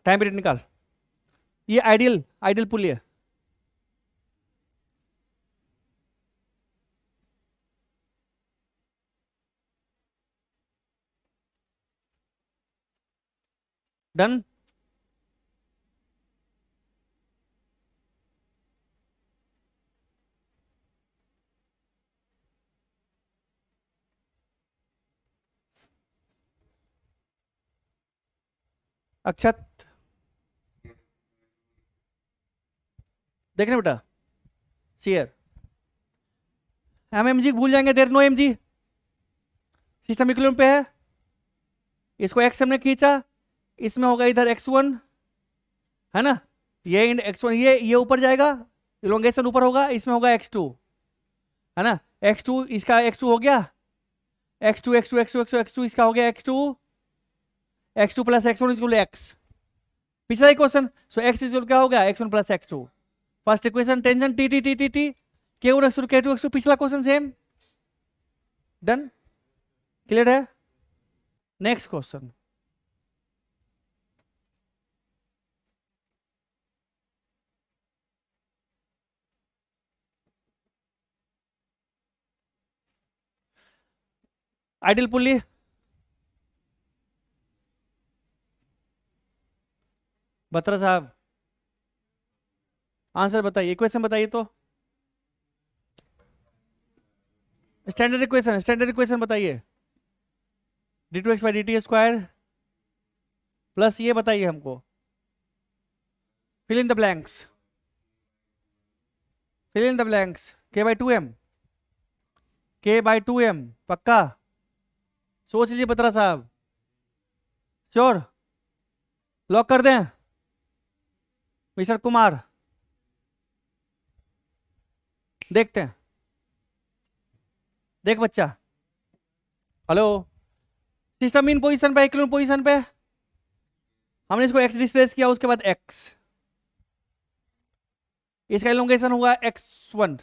टाइम पीरियड निकाल। ये आइडियल आइडियल पुल है। डन। अक्षत देखने बेटा, शेयर एमएमजी भूल जाएंगे, there no MG, system equilibrium पे है। इसको एक्स हमने खींचा, इसमें होगा इधर x1, है ना? ये x1, ये ऊपर जाएगा, इलोंगेशन ऊपर होगा, इसमें होगा x2, है ना? x2, इसका x2 हो गया, x2 x2 x2 x2 x2 इसका हो गया x2, x2 plus x1 equal x। पिछला ही क्वेश्चन, सो x इक्वल क्या हो गया, x1 plus x2। First equation tangent T T T T T k1 x2 k2 x2, पिछला क्वेश्चन सेम। डन, क्लियर है? Next question. Ideal pulley, Batra साहब answer बताइए, equation बताइए तो। स्टैंडर्ड इक्वेशन बताइए। d2x by dt square plus ये बताइए हमको, fill in the blanks, fill in the blanks, k by 2m, पक्का? सोच लीजिए बत्रा साहब, श्योर? लॉक कर दें मिस्टर कुमार? देखते हैं, देख बच्चा, हेलो, सिस्टम इन पोजीशन पे, इक्विलिब्रियम पोजीशन पे, हमने इसको x डिस्प्लेस किया, उसके बाद x, इसका इलोंगेशन हुआ x1,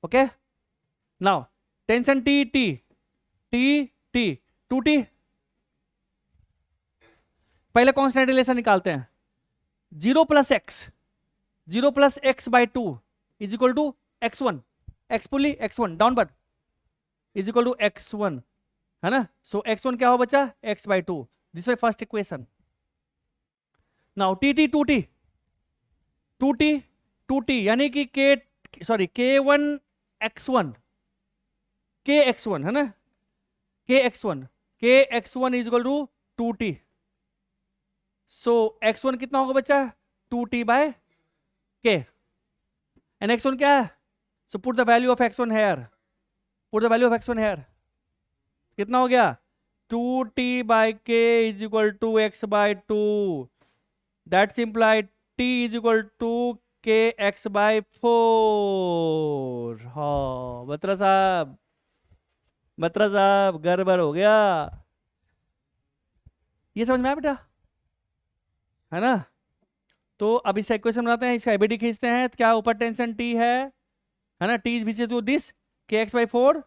okay? Now tension t t t t 2t, पहले कांस्टेंट रिलेशन निकालते हैं। 0 plus x by 2 is equal to x1, x pulley x1 downward is equal to x1, है ना? सो x1 क्या हो बच्चा, x by 2, this was first equation. Now tt 2t यानी कि k1 x1, kx1, है ना? kx1 is equal to 2t। So x1 कितना होगा बच्चा, 2t by k, and x1 क्या है? So put the value of x1 here, put the value of x1 here, कितना हो गया, 2t by k is equal to x by 2, that's implied t is equal to kx by 4। हाँ बत्रा साहब गड़बड़ हो गया, ये समझ में आया बेटा, है ना? तो अब इस इक्वेशन बनाते हैं, इसका एबीडी खींचते हैं, क्या ऊपर टेंशन t है ना? t is which to this kx by 4,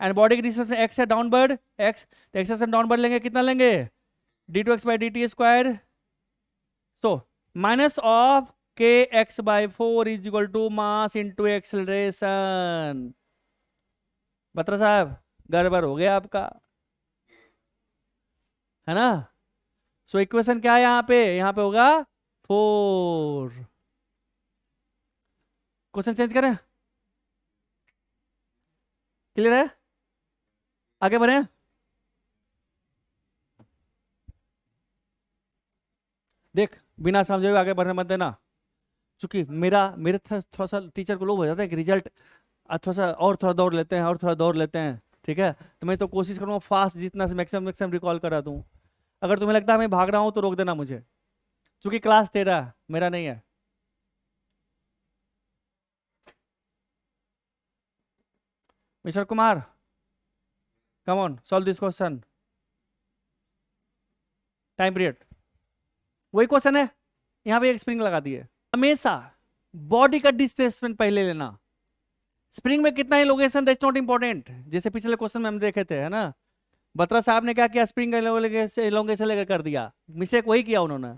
and body की डिस्टेंस x है, डाउनवर्ड x, तो x से डाउनवर्ड लेंगे, कितना लेंगे, d2x by dt square, so minus of k x by 4 is equal to mass into acceleration. Batra साहब गड़बड़ हो गया आपका, है ना। सो इक्वेशन क्या है यहाँ पे होगा 4। क्वेश्चन चेंज करें, क्लियर है, आगे बढ़े। देख बिना समझे हुए आगे बढ़ने मत देना, क्योंकि मेरे थोड़ा सा टीचर को लोग हो जाता है कि रिजल्ट थोड़ा सा और थोड़ा दौड़ लेते हैं और थोड़ा दौड़ लेते हैं, ठीक है। तो मैं तो कोशिश करूँगा फास्ट जितना से मैक्सिमम रिकॉल करा दूँ। अगर तुम्हें लगता है मैं भाग रहा हूँ तो रोक देना मुझे, क्योंकि क्लास तेरा है, मेरा नहीं है। Mister Kumar, come on solve this question. Time period वही क्वेश्चन है, यहाँ पे एक स्प्रिंग लगा दिए। हमेशा बॉडी का डिस्प्लेसमेंट पहले लेना। स्प्रिंग में कितना एलोंगेशन दैट्स नॉट इंपॉर्टेंट, जैसे पिछले क्वेश्चन में हम देखे थे, है ना। बत्रा साहब ने क्या किया, स्प्रिंग एलोंगेशन लेकर कर दिया, मिस्टेक वही किया उन्होंने।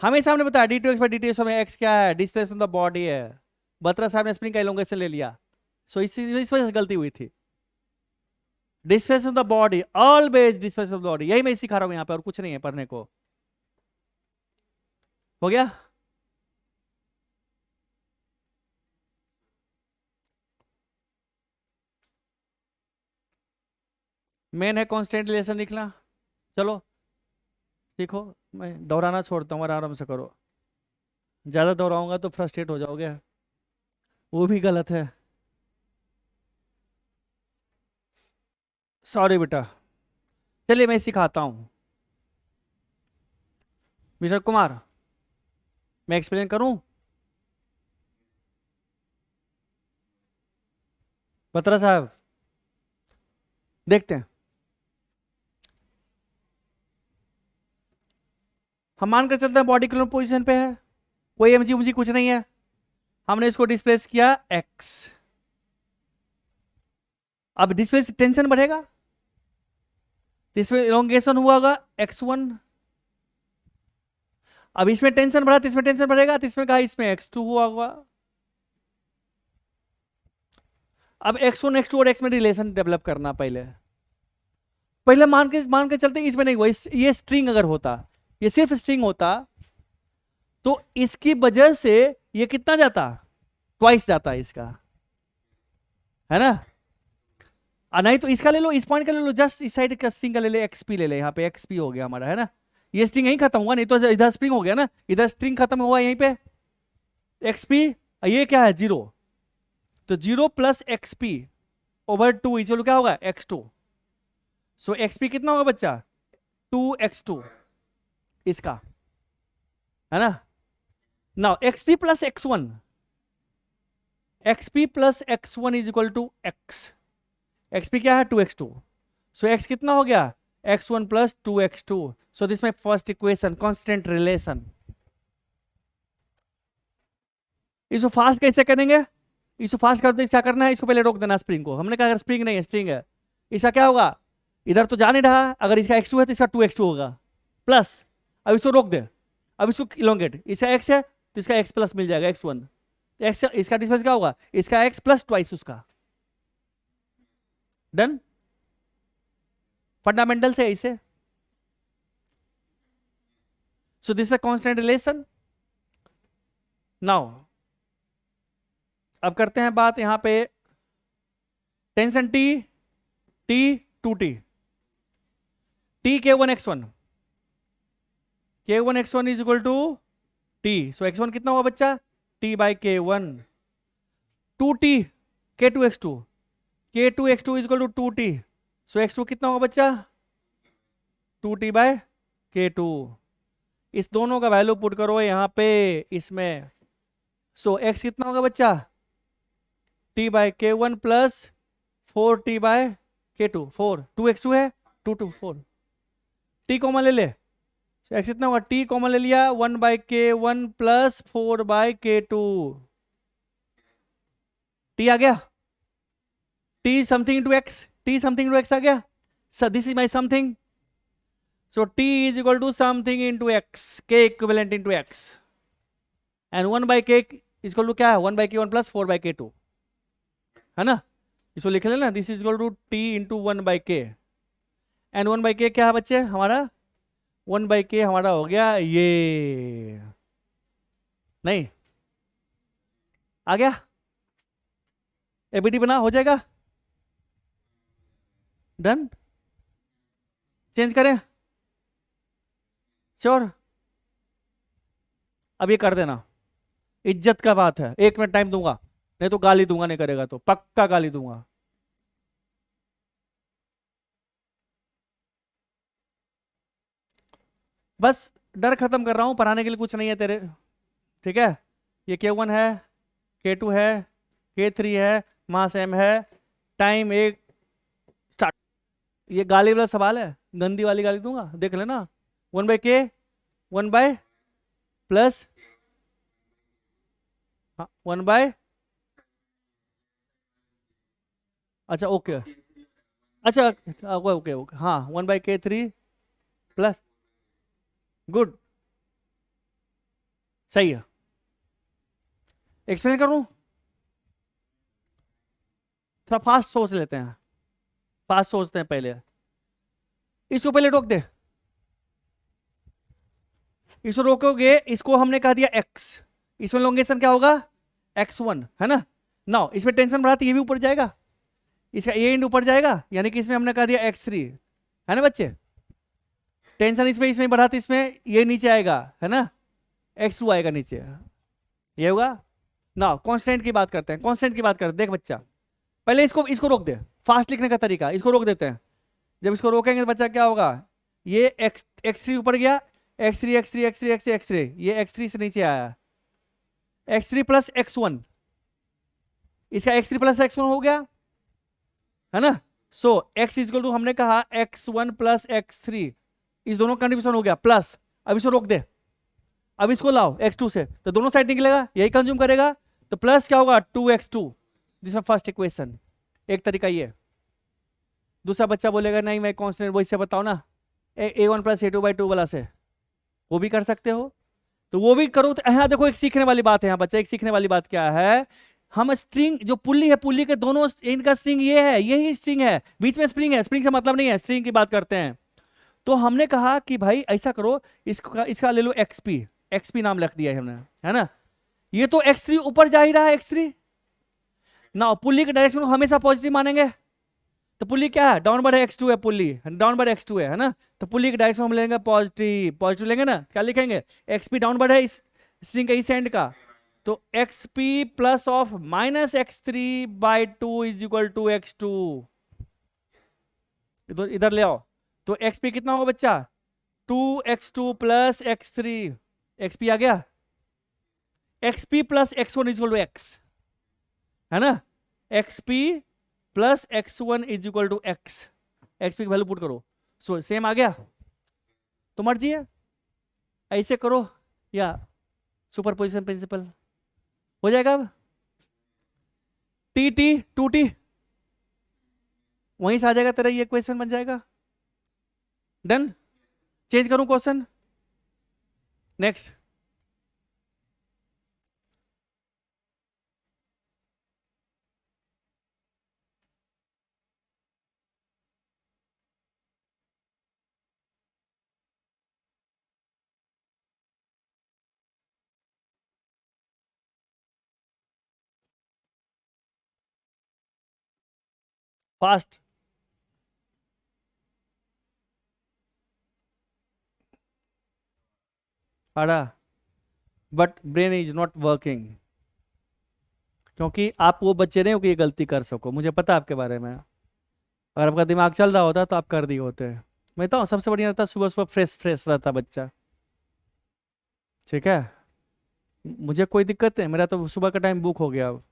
हमेशा हमने बताया d2x बाई dt में x क्या है, डिस्प्लेसमेंट ऑफ द बॉडी है। बत्रा साहब ने स्प्रिंग का एलोंगेशन ले लिया, सो इस वजह से गलती हुई थी। Displacement of the body, always displacement of the body, यही मैं सिखा रहा हूं यहाँ पे, और कुछ नहीं है पढ़ने को। हो गया। मेन है कांस्टेंट रिलेशन लिखना। चलो सीखो, मैं दोहराना छोड़ता हूँ, आराम से करो। ज्यादा दोहराऊंगा तो फ्रस्ट्रेट हो जाओगे, वो भी गलत है। सॉरी बेटा, चलिए मैं सिखाता हूं। मिस्टर कुमार मैं एक्सप्लेन करूं, बत्रा साहब देखते हैं। हम मान कर चलते हैं बॉडी क्लोन पोजीशन पे है, कोई एमजी मुझे कुछ नहीं है, हमने इसको डिस्प्लेस किया एक्स। अब डिस्प्लेस टेंशन बढ़ेगा तो इसमें इलोंगेशन हुआ होगा x1। अब इसमें टेंशन बढ़ा तो इसमें टेंशन बढ़ेगा, तो इसमें कहा इसमें x2 हुआ होगा। अब x1 x2 और x में रिलेशन डेवलप करना पहले मान के चलते इसमें नहीं हुआ। ये स्ट्रिंग अगर होता, ये सिर्फ स्ट्रिंग होता, तो इसकी वजह से ये कितना जाता, ट्वाइस जाता है इसका, है ना। नहीं तो इसका ले लो, इस पॉइंट का ले लो, जस्ट इस साइड का स्ट्रिंग का ले ले, एक्सपी ले ले, यहाँ पे एक्सपी हो गया हमारा, है ना। ये स्ट्रिंग यहीं खत्म हुआ, नहीं तो इधर स्ट्रिंग हो गया ना, इधर स्ट्रिंग खत्म हुआ यहीं पे एक्सपी। ये क्या है 0, तो 0 प्लस एक्सपी ओवर 2 चलो क्या होगा x2। सो एक्सपी कितना होगा बच्चा 2x2 इसका, है ना। Now xp plus x1, xp plus x1 is equal to x। Xp क्या है 2x2, सो x कितना हो गया x1 plus 2x2। So this my first equation, constant relation. इसको फास्ट कैसे करेंगे, इसको फास्ट करते क्या करना है, इसको पहले रोक देना स्प्रिंग को। हमने कहा अगर स्प्रिंग नहीं है स्ट्रिंग है, इसका क्या होगा, इधर तो जा नहीं रहा, अगर इसका x2 है तो इसका 2x2 होगा प्लस। अब इसको रोक दे, अब इसको इलोंगेट, इसका x है तो इसका x प्लस मिल जाएगा x1, x इसका डिफरेंस क्या होगा, इसका x प्लस ट्वाइस उसका। डन, फंडामेंटल से ऐसे। So this is constant relation. Now अब करते हैं बात यहां पे tension T, T 2t, T k1x1, k1x1 is equal to T. So x1 कितना हुआ बच्चा t by k1, 2t k2x2, k2x2 is equal to 2t। So x2 कितना होगा बच्चा 2t बाय k2। इस दोनों का वैल्यू पुट करो यहां पे इसमें। सो x कितना होगा बच्चा t by k1 plus 4t bye k2, 4 2x2 है 2 2 4, t कॉमन ले ले, x कितना होगा t कॉमन ले लिया 1 by k1 plus 4 by k2, t आ गया, t something to x, t something to x आ गया। So this is my something, so t is equal to something into x, k equivalent into x। And 1/k equal to क्या है, 1/k1 plus 4/k2, है ना। इसको लिख लेना, this is equal to t into 1/k। And 1/k क्या है बच्चे हमारा, 1/k हमारा हो गया ये, नहीं आ गया, एबीडी बना हो जाएगा, डन। चेंज करें, श्योर। अब ये कर देना, इज्जत का बात है, 1 मिनट टाइम दूंगा, नहीं तो गाली दूंगा, नहीं करेगा तो पक्का गाली दूंगा। बस डर खत्म कर रहा हूं, पढ़ाने के लिए कुछ नहीं है तेरे, ठीक है। ये K1 है, K2 है, K3 है, वहां से M है, टाइम 1 स्टार्ट। ये गाली वाला सवाल है, गंदी वाली गाली दूंगा, देख लेना। 1/k 1 प्लस 1 अच्छा ओके, अच्छा ओके ओके ओके, हाँ 1/k3 प्लस, गुड, सही है। एक्सप्लेन करूं, थोड़ा फास्ट सोच लेते हैं, फास्ट सोचते हैं पहले। इसको पहले रोक दे, इसको रोकोगे, इसको हमने कह दिया x, इसमें लोंगेशन क्या होगा x1, है ना। नाउ इसमें टेंशन बढ़ाते ये भी ऊपर जाएगा, इसका ये एंड ऊपर जाएगा, यानी कि इसमें हमने कह दिया x3, है ना बच्चे। टेंशन इसमें बढ़ाते इसमें ये नीचे आएगा, है ना, x2 आएगा नीचे, ये होगा। ना कांस्टेंट की बात करते हैं, कांस्टेंट की बात करते हैं, देख बच्चा पहले इसको रोक दे, फास्ट लिखने का तरीका, इसको रोक देते हैं। जब इसको रोकेंगे तो बच्चा क्या होगा, ये x3 ऊपर गया, x3 x3 x3 x3 x3, ये x3 से नीचे आया, x3 प्लस x1, इसका x3 प्लस x1 हो गया, है ना। सो x इक्वल टू हमने कहा x1 प्लस x3, इस दोनों कंट्रीब्यूशन हो गया प्लस। अब इसको रोक दे, अब इसको लाओ x2 से, तो दोनों साइड निकलेगा, यही कंज्यूम करेगा, तो प्लस क्या होगा 2x2, this is first equation. एक तरीका ये, दूसरा बच्चा बोलेगा नहीं मैं कांस्टेंट वही से बताओ ना, a1 प्लस a2/2 वाला से, वो भी कर सकते हो, तो वो भी करो। तो यहाँ देखो एक सीखने वाली बात है, यहाँ बच्चा एक सीखने वाली बात क्या है, हम स्ट्रिंग जो पुल्ली है, पुल्ली के दोनों इनका स्ट्रिंग ये है, यही स्ट्रिंग है, बीच में स्प्रिंग है, स्प्रिंग से मतलब नहीं है, स्ट्रिंग की बात करते हैं। तो हमने कहा कि भाई ऐसा करो, इसका ले लो एक्सपी नाम रख दिया है हमने, है ना। ये तो x3 ऊपर जा ही रहा है, x3 ना, पुल्ली के डायरेक्शन को हमेशा पॉजिटिव मानेंगे, तो पुल्ली क्या है, डाउनवर्ड है, x2 है, पुल्ली डाउनवर्ड x2 है ना, तो पुल्ली के डायरेक्शन हम लेंगे पॉजिटिव, पॉजिटिव लेंगे ना, क्या लिखेंगे, xp डाउनवर्ड है इस स्ट्रिंग का इस एंड का, तो xp plus of minus x3/2 is equal to x2, इधर ले आओ, तो xp कितना होगा बच्चा, 2x2 प्लस x3, xp आ गया, xp plus x1 is equal to x, है ना, xp plus x1 is equal to x, xp की वैल्यू पुट करो, सो सेम आ गया, तो मर्जी है, ऐसे करो या सुपरपोजिशन प्रिंसिपल हो जाएगा। अब टी 2t वहीं से आ जाएगा, तेरा ये क्वेश्चन बन जाएगा, डन। चेंज करूं क्वेश्चन, नेक्स्ट, फास्ट, पढ़ा, but brain is not working, क्योंकि आप वो बच्चे नहीं हो कि ये गलती कर सको, मुझे पता है आपके बारे में, अगर आपका दिमाग चल रहा होता तो आप कर दिए होते। मैं बताऊँ सबसे बढ़िया रहता सुबह सुबह फ्रेश फ्रेश रहता बच्चा, ठीक है, मुझे कोई दिक्कत नहीं, मेरा तो सुबह का टाइम बुक हो गया अब,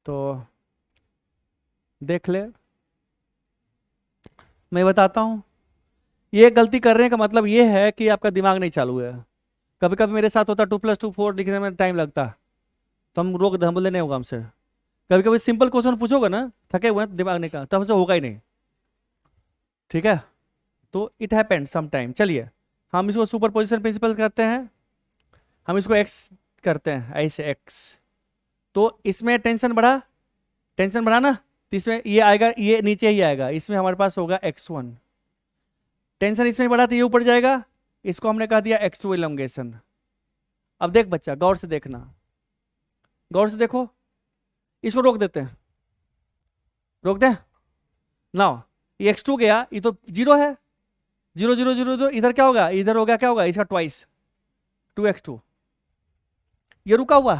तो देख ले, मैं बताता हूँ, ये गलती करने का मतलब ये है कि आपका दिमाग नहीं चालू है। कभी कभी मेरे साथ होता 2+2 4 लिखने में टाइम लगता, तो हम रोक हम बोले नहीं होगा हमसे, कभी कभी सिंपल क्वेश्चन पूछोगे ना, थके हुए हैं दिमाग नहीं का, तब हमसे होगा ही नहीं, ठीक है, तो इट हैपेंड सम टाइम। चलिए हम इसको सुपरपोजिशन प्रिंसिपल करते हैं, हम इसको एक्स करते हैं ऐसे एक्स, तो इसमें टेंशन बढ़ा, टेंशन बढ़ा ना, तो इसमें ये आएगा, ये नीचे ही आएगा, इसमें हमारे पास होगा x1, टेंशन इसमें बढ़ा तो ये ऊपर जाएगा, इसको हमने कह दिया x2 इलोंगेशन। अब देख बच्चा, गौर से देखना, गौर से देखो, इसको रोक देते हैं, रोक दें ना, ये x2 गया, ये तो 0 है, 0 0 0 0, इधर क्या होगा, इधर होगा क्या होगा इसका ट्वाइस 2x2, ये रुका हुआ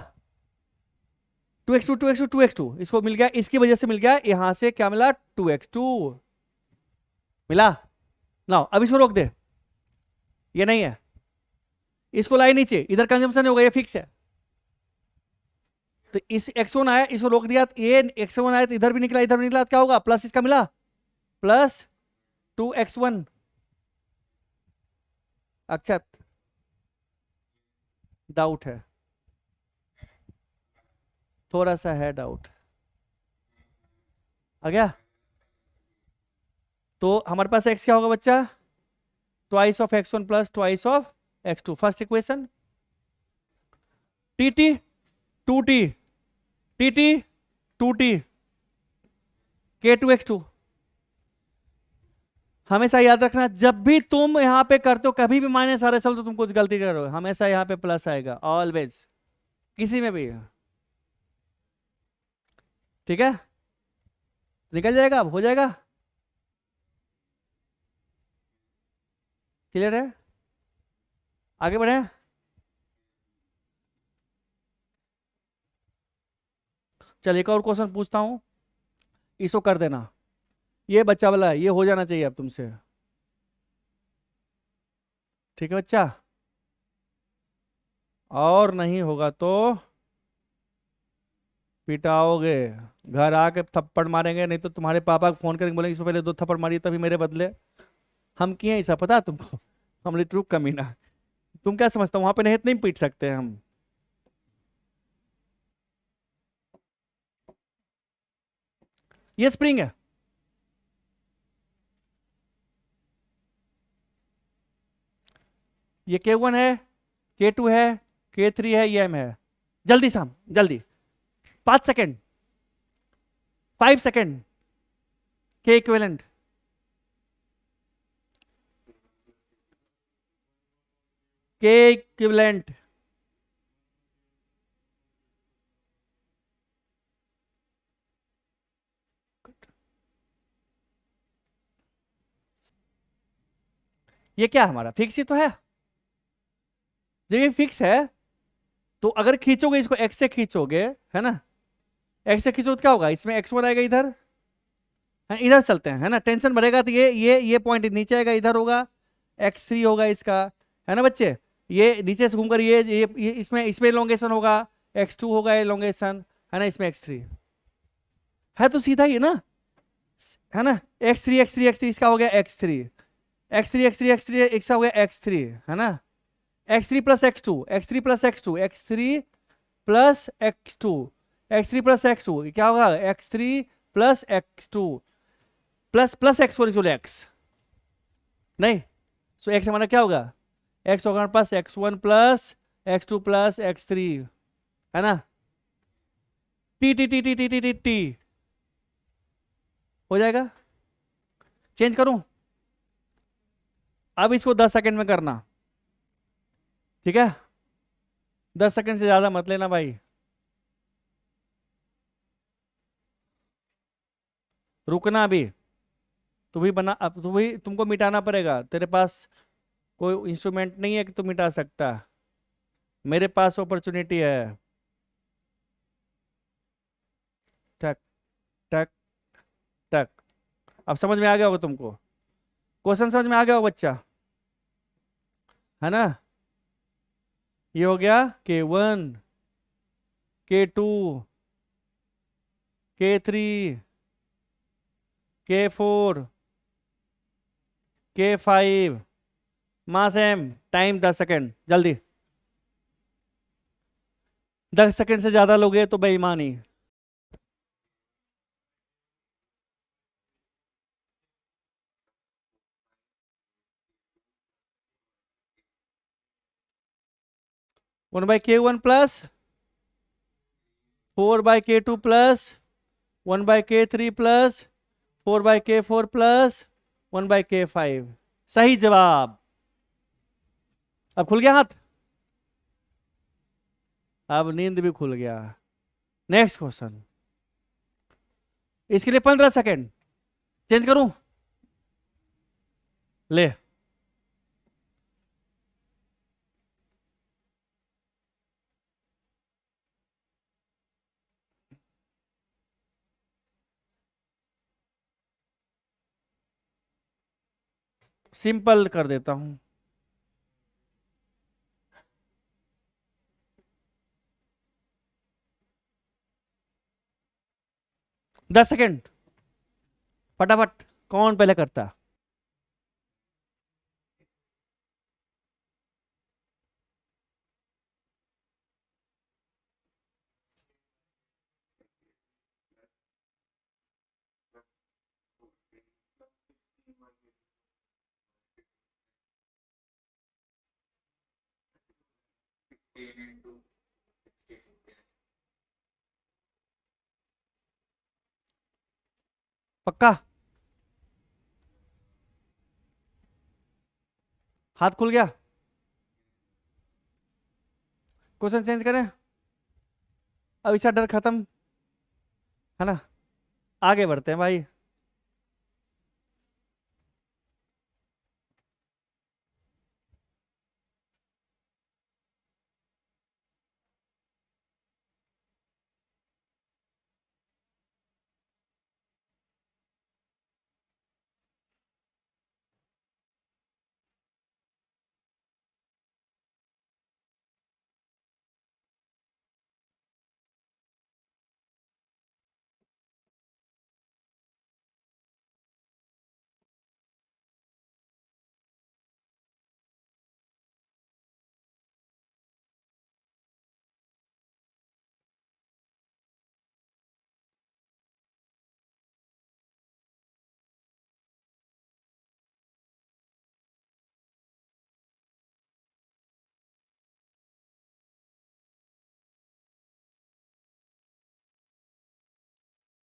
2x2 2x2 2x2, इसको मिल गया, इसकी वजह से मिल गया, यहां से क्या मिला 2x2 मिला ना। अब इसको रोक दे, ये नहीं है, इसको लाई नीचे, इधर कंजम्पशन होगा, ये फिक्स है, तो इस x1 आया, इसको रोक दिया, ये x1 आया तो इधर भी निकला, इधर भी निकला, तो क्या होगा प्लस इसका मिला, प्लस 2x1। अक्षत डाउट है, थोड़ा सा है डाउट, आ गया? तो हमारे पास x क्या होगा बच्चा, twice of x1 plus twice of x2, first equation, T 2t, T 2t, k2x2। हमेशा याद रखना, जब भी तुम यहां पे करते हो कभी भी माइनस आ रहा है तो तुम कुछ गलती कर रहे हो, हमेशा यहां पे प्लस आएगा ऑलवेज, किसी में भी, ठीक है? निकल जाएगा, अब हो जाएगा, क्लियर है? आगे बढ़े, चल एक और क्वेश्चन पूछता हूं, इसको कर देना, ये बच्चा वाला है, ये हो जाना चाहिए अब तुमसे, ठीक है बच्चा? और नहीं होगा तो पिटाओगे, घर आके थप्पड़ मारेंगे, नहीं तो तुम्हारे पापा को फोन करेंगे, बोलेंगे इससे पहले 2 थप्पड़ मारी तभी मेरे बदले। हम किए ऐसा, पता है तुमको? हम लिटरू कमीना, तुम क्या समझते हो वहां पे नहीं, नहीं पीट सकते हम। ये स्प्रिंग है, ये K1 है, K2 है, K3 है, ये M है, जल्दी शाम जल्दी, 5 second, 5 second, K equivalent, K equivalent, ये क्या हमारा फिक्स ही तो है, जब ये फिक्स है तो अगर खींचोगे इसको, x से खींचोगे है ना, x से खींचो तो क्या होगा, इसमें x1 आएगा इधर, है इधर चलते हैं, है ना, टेंशन बढ़ेगा तो ये पॉइंट नीचे आएगा, इधर होगा x3 होगा इसका, है ना बच्चे, ये नीचे से घूमकर ये इसमें इसमें एलोंगेशन होगा, x2 होगा एलोंगेशन, है ना, इसमें x3 है, तो सीधा ही है ना, है ना, x3 x3 x3 इसका हो गया x3 x3 x3 x3 इसका हो गया x3, है ना, x3 plus x2 x3 plus x2 x3 plus x2 x3 plus x2 क्या होगा, x3 plus x2 plus plus x1 is x, नहीं, सो x हमारा क्या होगा, x होगा हमारे पास x1 plus x2 plus x3, है ना, T T T T T T T T हो जाएगा। चेंज करूं, अब इसको 10 सेकंड में करना, ठीक है, 10 सेकंड से ज्यादा मत लेना भाई, रुकना अभी, तू भी बना, अब तू भी, तुमको मिटाना पड़ेगा, तेरे पास कोई इंस्ट्रूमेंट नहीं है कि तू मिटा सकता, मेरे पास अपॉर्चुनिटी है, टक टक टक। अब समझ में आ गया होगा तुमको, क्वेश्चन समझ में आ गया होगा बच्चा, है ना, ये हो गया K1 K2 K3 K4 K5, मास एम, टाइम 10 सेकेंड, जल्दी, 10 सेकेंड से ज्यादा लोगे तो बेईमानी। 1/k1 plus 4/k2 plus 1/k3 plus 4/k4 plus 1/k5। सही जवाब। अब खुल गया हाथ, अब नींद भी खुल गया। नेक्स्ट क्वेश्चन, इसके लिए 15 सेकेंड। चेंज करूं? ले, सिंपल कर देता हूं। दस सेकेंड, फटाफट। कौन पहले करता? पक्का? हाथ खुल गया? क्वेश्चन चेंज करें? अब इसका डर खत्म है ना? आगे बढ़ते हैं भाई।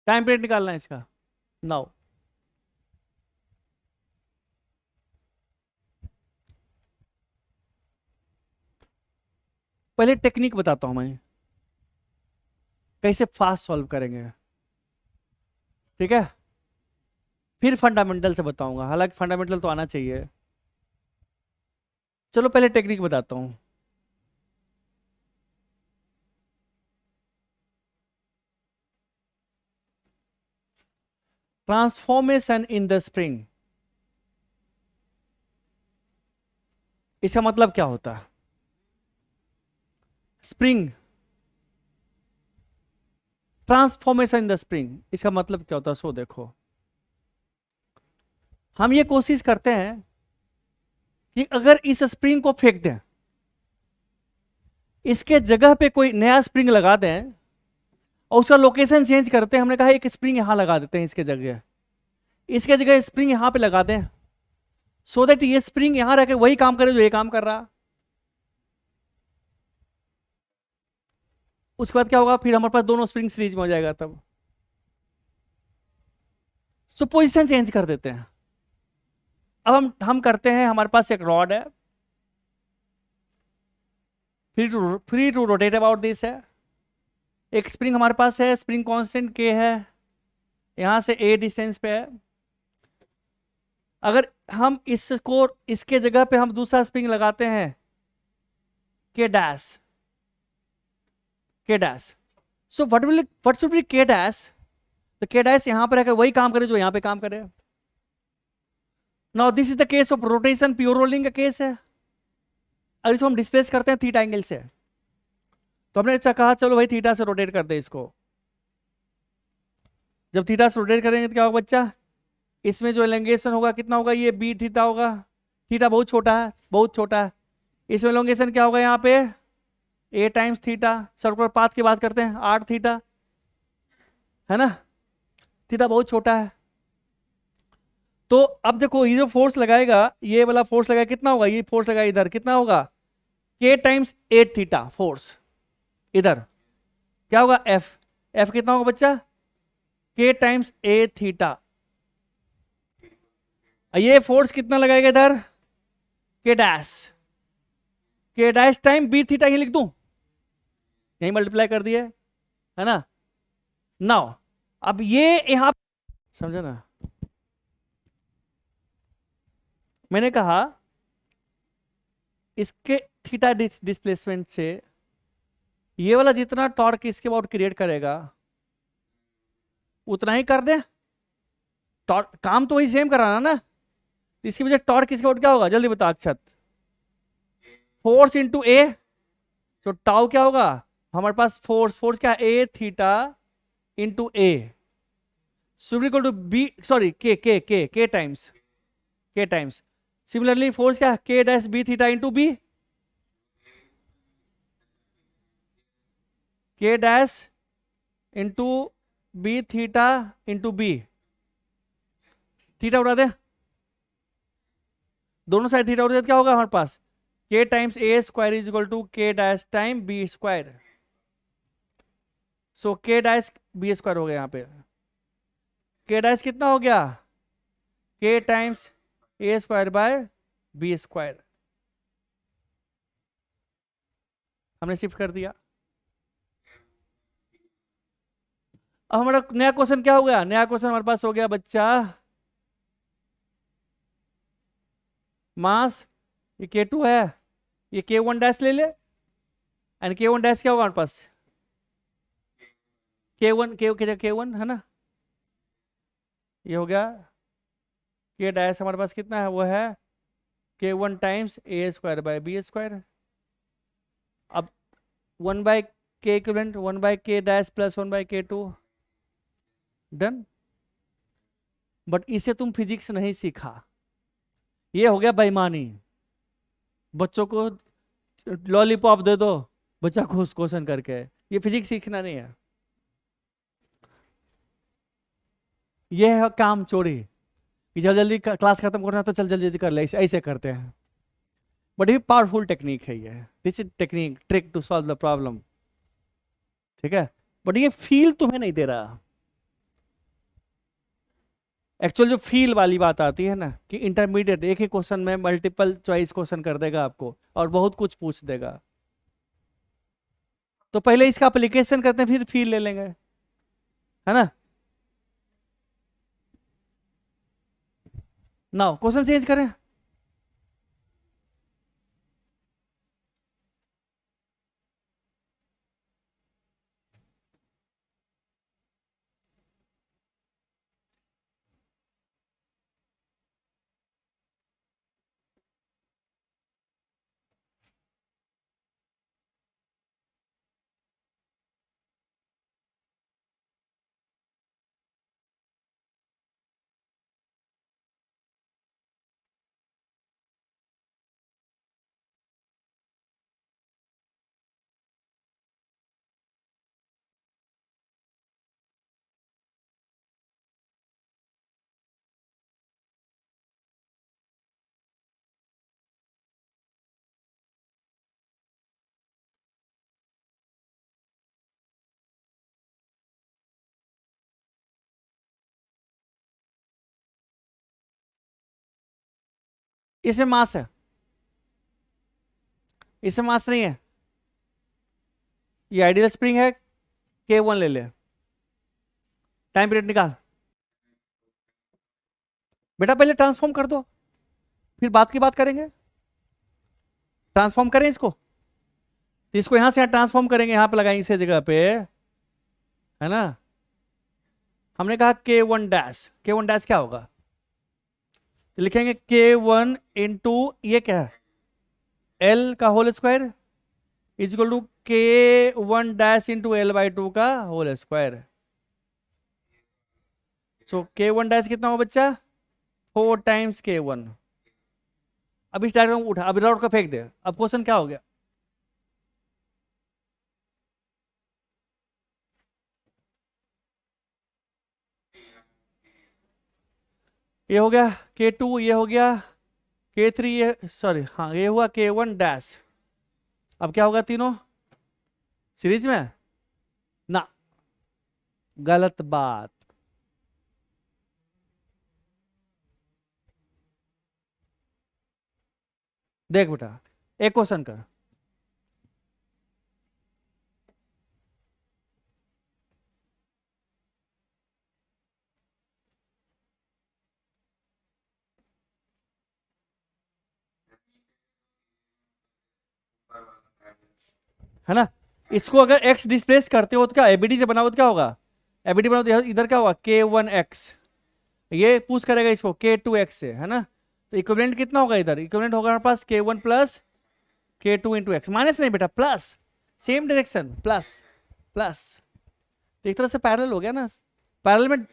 टाइम पीरियड निकालना है इसका। नाउ पहले टेक्निक बताता हूं मैं, कैसे फास्ट सॉल्व करेंगे, ठीक है? फिर फंडामेंटल से बताऊंगा, हालांकि फंडामेंटल तो आना चाहिए। चलो पहले टेक्निक बताता हूं। ट्रांसफॉर्मेशन इन द स्प्रिंग, इसका मतलब क्या होता है? Spring, transformation in the spring, इसका मतलब क्या होता है? सो देखो, हम ये कोशिश करते हैं कि अगर इस स्प्रिंग को फेंक दें, इसके जगह पे कोई नया स्प्रिंग लगा दें और उसका लोकेशन चेंज करते हैं। हमने कहा एक स्प्रिंग यहां लगा देते हैं इसके जगह, इसके जगह स्प्रिंग यहां पे लगा दें, सो दैट ये स्प्रिंग यहां रह के वही काम करे जो ये काम कर रहा। उसके बाद क्या होगा? फिर हमारे पास दोनों स्प्रिंग सीरीज में हो जाएगा। तब सो पोजीशन चेंज कर देते हैं। अब हम करते हैं, हमारे पास एक रॉड है, free to rotate about this है। एक स्प्रिंग हमारे पास है, स्प्रिंग कांस्टेंट के है, यहां से ए डिस्टेंस पे है। अगर हम इसको, इसके जगह पे हम दूसरा स्प्रिंग लगाते हैं के डैश, के dash, so what should be k dash? तो के डैश यहां पर वही काम करे जो यहां पे काम करे। Now this is the case of rotation, pure rolling का केस है। अगर इसको हम डिस्प्लेस करते हैं थीटा एंगल से, तो हमने अच्छा कहा चलो भाई थीटा से रोटेट कर दे इसको। जब थीटा से रोटेट करेंगे तो क्या होगा बच्चा? इसमें जो एलोंगेशन होगा कितना होगा? ये बी थीटा होगा। थीटा बहुत छोटा है, बहुत छोटा है। इसमें एलोंगेशन क्या होगा? यहाँ पे ए टाइम्स थीटा। सर्कुलर पाथ की बात करते हैं, 8 थीटा, है ना? थीटा बहुत छोटा है। तो अब देखो, ये जो फोर्स लगाएगा, ये वाला फोर्स लगाएगा, कितना होगा? ये फोर्स लगाएगा इधर, कितना होगा? के टाइम्स ए थीटा फोर्स, इधर क्या होगा एफ, एफ कितना होगा बच्चा, के टाइम्स ए थीटा। ये फोर्स कितना लगाएगा इधर, के डैश, के डैश टाइम बी थीटा, ये लिख दूं, यही मल्टीप्लाई कर दिए, है ना। नाउ अब ये यहां समझा ना, मैंने कहा इसके थीटा डिस्प्लेसमेंट से ये वाला जितना टॉर्क इसके बाद क्रिएट करेगा उतना ही कर दे, टॉर्क काम तो वही सेम कराना ना, तो इसकी वजह टॉर्क इसके बाद क्या होगा जल्दी बता अक्षत, फोर्स इंटू ए, तो टाउ क्या होगा हमारे पास, फोर्स, फोर्स क्या a theta into a, should equal to b, sorry k times, k times, similarly force क्या k dash b theta into b, k dash into b theta into b, theta उड़ा दे, दोनों side theta उड़ा दे, क्या होगा हमारे पास K times A square is equal to K dash time B square, so K dash B square हो गया, यहां पे के डैश कितना हो गया, K times A square by B square, हमने शिफ्ट कर दिया। अब हमारा नया क्वेश्चन क्या हो गया, नया क्वेश्चन हमारे पास हो गया बच्चा, मास ये K2 है, ये K1 डैश ले ले, एंड K1 डैश क्या होगा हमारे पास, K1 है ना, ये हो गया K डैश हमारे पास कितना है, वो है K1 times A square by B square, अब 1/K equivalent 1/K dash plus 1/K2, done. But इसे तुम फिजिक्स नहीं सीखा, ये हो गया बेईमानी, बच्चों को लॉलीपॉप दे दो, बच्चा खुश क्वेश्चन करके, ये फिजिक्स सीखना नहीं है, ये है काम चोरी, कि जब जल्दी क्लास खत्म करना तो चल जल्दी जल्दी कर ले, ऐसे करते हैं, बट ये पावरफुल टेक्निक है, ये this is technique trick to solve the problem, ठीक है, बट ये फील तुम्हें नहीं दे रहा, एक्चुअल जो फील वाली बात आती है ना, कि इंटरमीडिएट एक ही क्वेश्चन में मल्टीपल चॉइस क्वेश्चन कर देगा आपको और बहुत कुछ पूछ देगा, तो पहले इसका एप्लीकेशन करते हैं फिर फील ले लेंगे, है ना। नाउ क्वेश्चन चेंज करें, इसमें मास है, इसमें मास नहीं है, ये आइडियल स्प्रिंग है, K1 ले ले, टाइम पीरियड निकाल, बेटा पहले ट्रांसफॉर्म कर दो, फिर बात की बात करेंगे, ट्रांसफॉर्म करें इसको, तो इसको यहां से यहां ट्रांसफॉर्म करेंगे, यहां पे लगाएंगे इस जगह पे, है ना, हमने कहा K1 डैश, K1 डैश क्या होगा, तो लिखेंगे K1 इंटू ये क्या है L का whole square is equal to K1 dash into L/2 का होल स्क्वायर, सो K1 डैश कितना होगा बच्चा 4 टाइम्स K1, अब इस डायग्राम उठा, अब रॉड का फेंक दे, अब क्वेश्चन क्या हो गया, ये हो गया K2, ये हो गया K3, ये सॉरी हाँ ये हुआ K1 डैश, अब क्या होगा तीनों सीरीज में ना, गलत बात। देख बेटा एक क्वेश्चन कर, है ना। इसको अगर x डिस्प्लेस करते हो तो क्या एबीडी से बनाओ तो क्या होगा, एबीडी बनाओ तो इधर क्या होगा k1x, ये पूछ करेगा इसको k2x से, है ना। तो इक्विवेलेंट कितना होगा इधर, इक्विवेलेंट होगा हमारे पास k1 plus k2 into x, minus नहीं बेटा plus, same direction plus plus, तो एक तरह से पैरेलल हो गया ना। पैरेलल में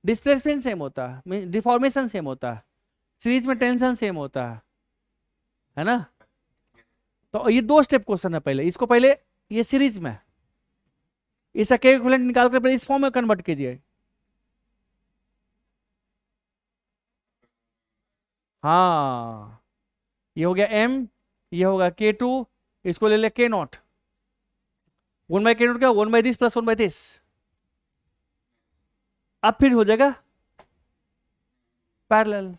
डिस्प्लेसमेंट सेम होता है, डिफॉर्मेशन सेम होता है, सीरीज में टेंशन सेम होता है ना। तो ये दो स्टेप क्वेश्चन है, पहले इसको, पहले ये सीरीज में इसका के इक्विवेलेंट निकाल कर पहले इस फॉर्म में कन्वर्ट कीजिए। हाँ ये हो गया m, ये होगा k2, इसको ले ले k0, 1/k0 क्या 1/this प्लस 1/this, अब फिर हो जाएगा पैरेलल।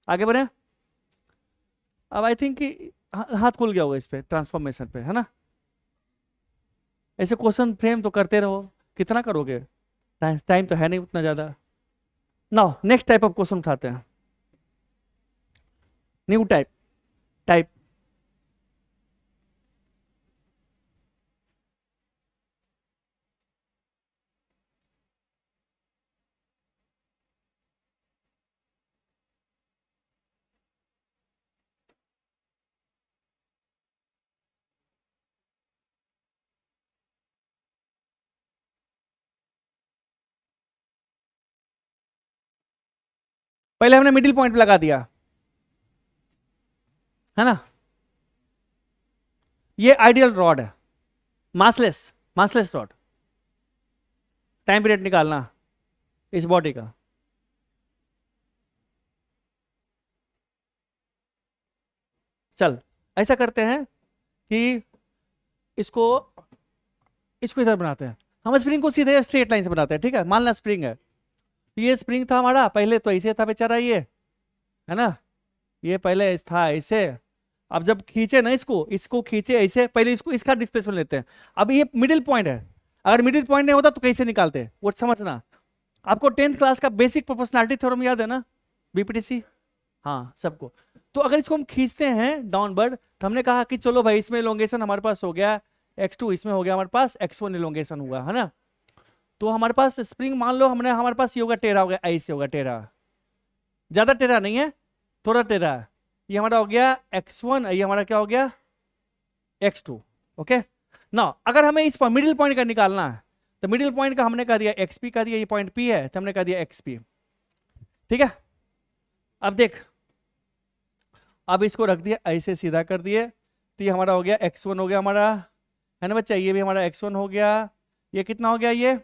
आगे बढ़े, अब आई थिंक कि हाथ खुल गया होगा इस पे ट्रांसफॉर्मेशन पे, है ना। ऐसे क्वेश्चन फ्रेम तो करते रहो, कितना करोगे, टाइम तो है नहीं उतना ज्यादा। Now next type of question उठाते हैं, न्यू टाइप, टाइप पहले हमने मिडिल पॉइंट पे लगा दिया, है ना। ये आइडियल रॉड है, massless, massless rod, time period निकालना इस बॉडी का। चल ऐसा करते हैं कि इसको इसको इधर बनाते हैं, हम स्प्रिंग को सीधे स्ट्रेट लाइन से बनाते हैं, ठीक है। मान लो स्प्रिंग है, ये स्प्रिंग था हमारा, पहले तो ऐसे था बेचारा ये, है ना, ये पहले था ऐसे। अब जब खींचे ना इसको, इसको खींचे ऐसे, पहले इसको इसका डिस्प्लेसमेंट लेते हैं। अब ये मिडिल पॉइंट है, अगर मिडिल पॉइंट नहीं होता तो कैसे निकालते हैं वो समझना। आपको 10th क्लास का बेसिक प्रोपोर्शनैलिटी थ्योरम याद है ना, बीपीटीसी, हाँ सबको। तो अगर इसको हम खींचते हैं डाउनवर्ड, तो हमने कहा कि चलो भाई इसमें इलोंगेशन हमारे पास हो गया x2, इसमें हो गया हमारे पास x1 इलोंगेशन हुआ, है ना। तो हमारे पास स्प्रिंग मान लो हमने, हमारे पास ये होगा टेढ़ा, हो गया ऐसे होगा टेढ़ा, ज्यादा टेढ़ा नहीं है, थोड़ा टेढ़ा है। ये हमारा हो गया x1, ये हमारा क्या हो गया x2, ओके ना। अगर हमें इस मिडिल पॉइंट का निकालना है, तो मिडिल पॉइंट का हमने कह दिया xp कह दिया, ये पॉइंट p है तो हमने कह दिया xp, ठीक है। अब देख, अब इसको रख दिया ऐसे सीधा कर दिए, तो ये हमारा हो गया x1 हो गया हमारा, है ना बच्चा, ये भी हमारा x1 हो गया, ये कितना हो गया ये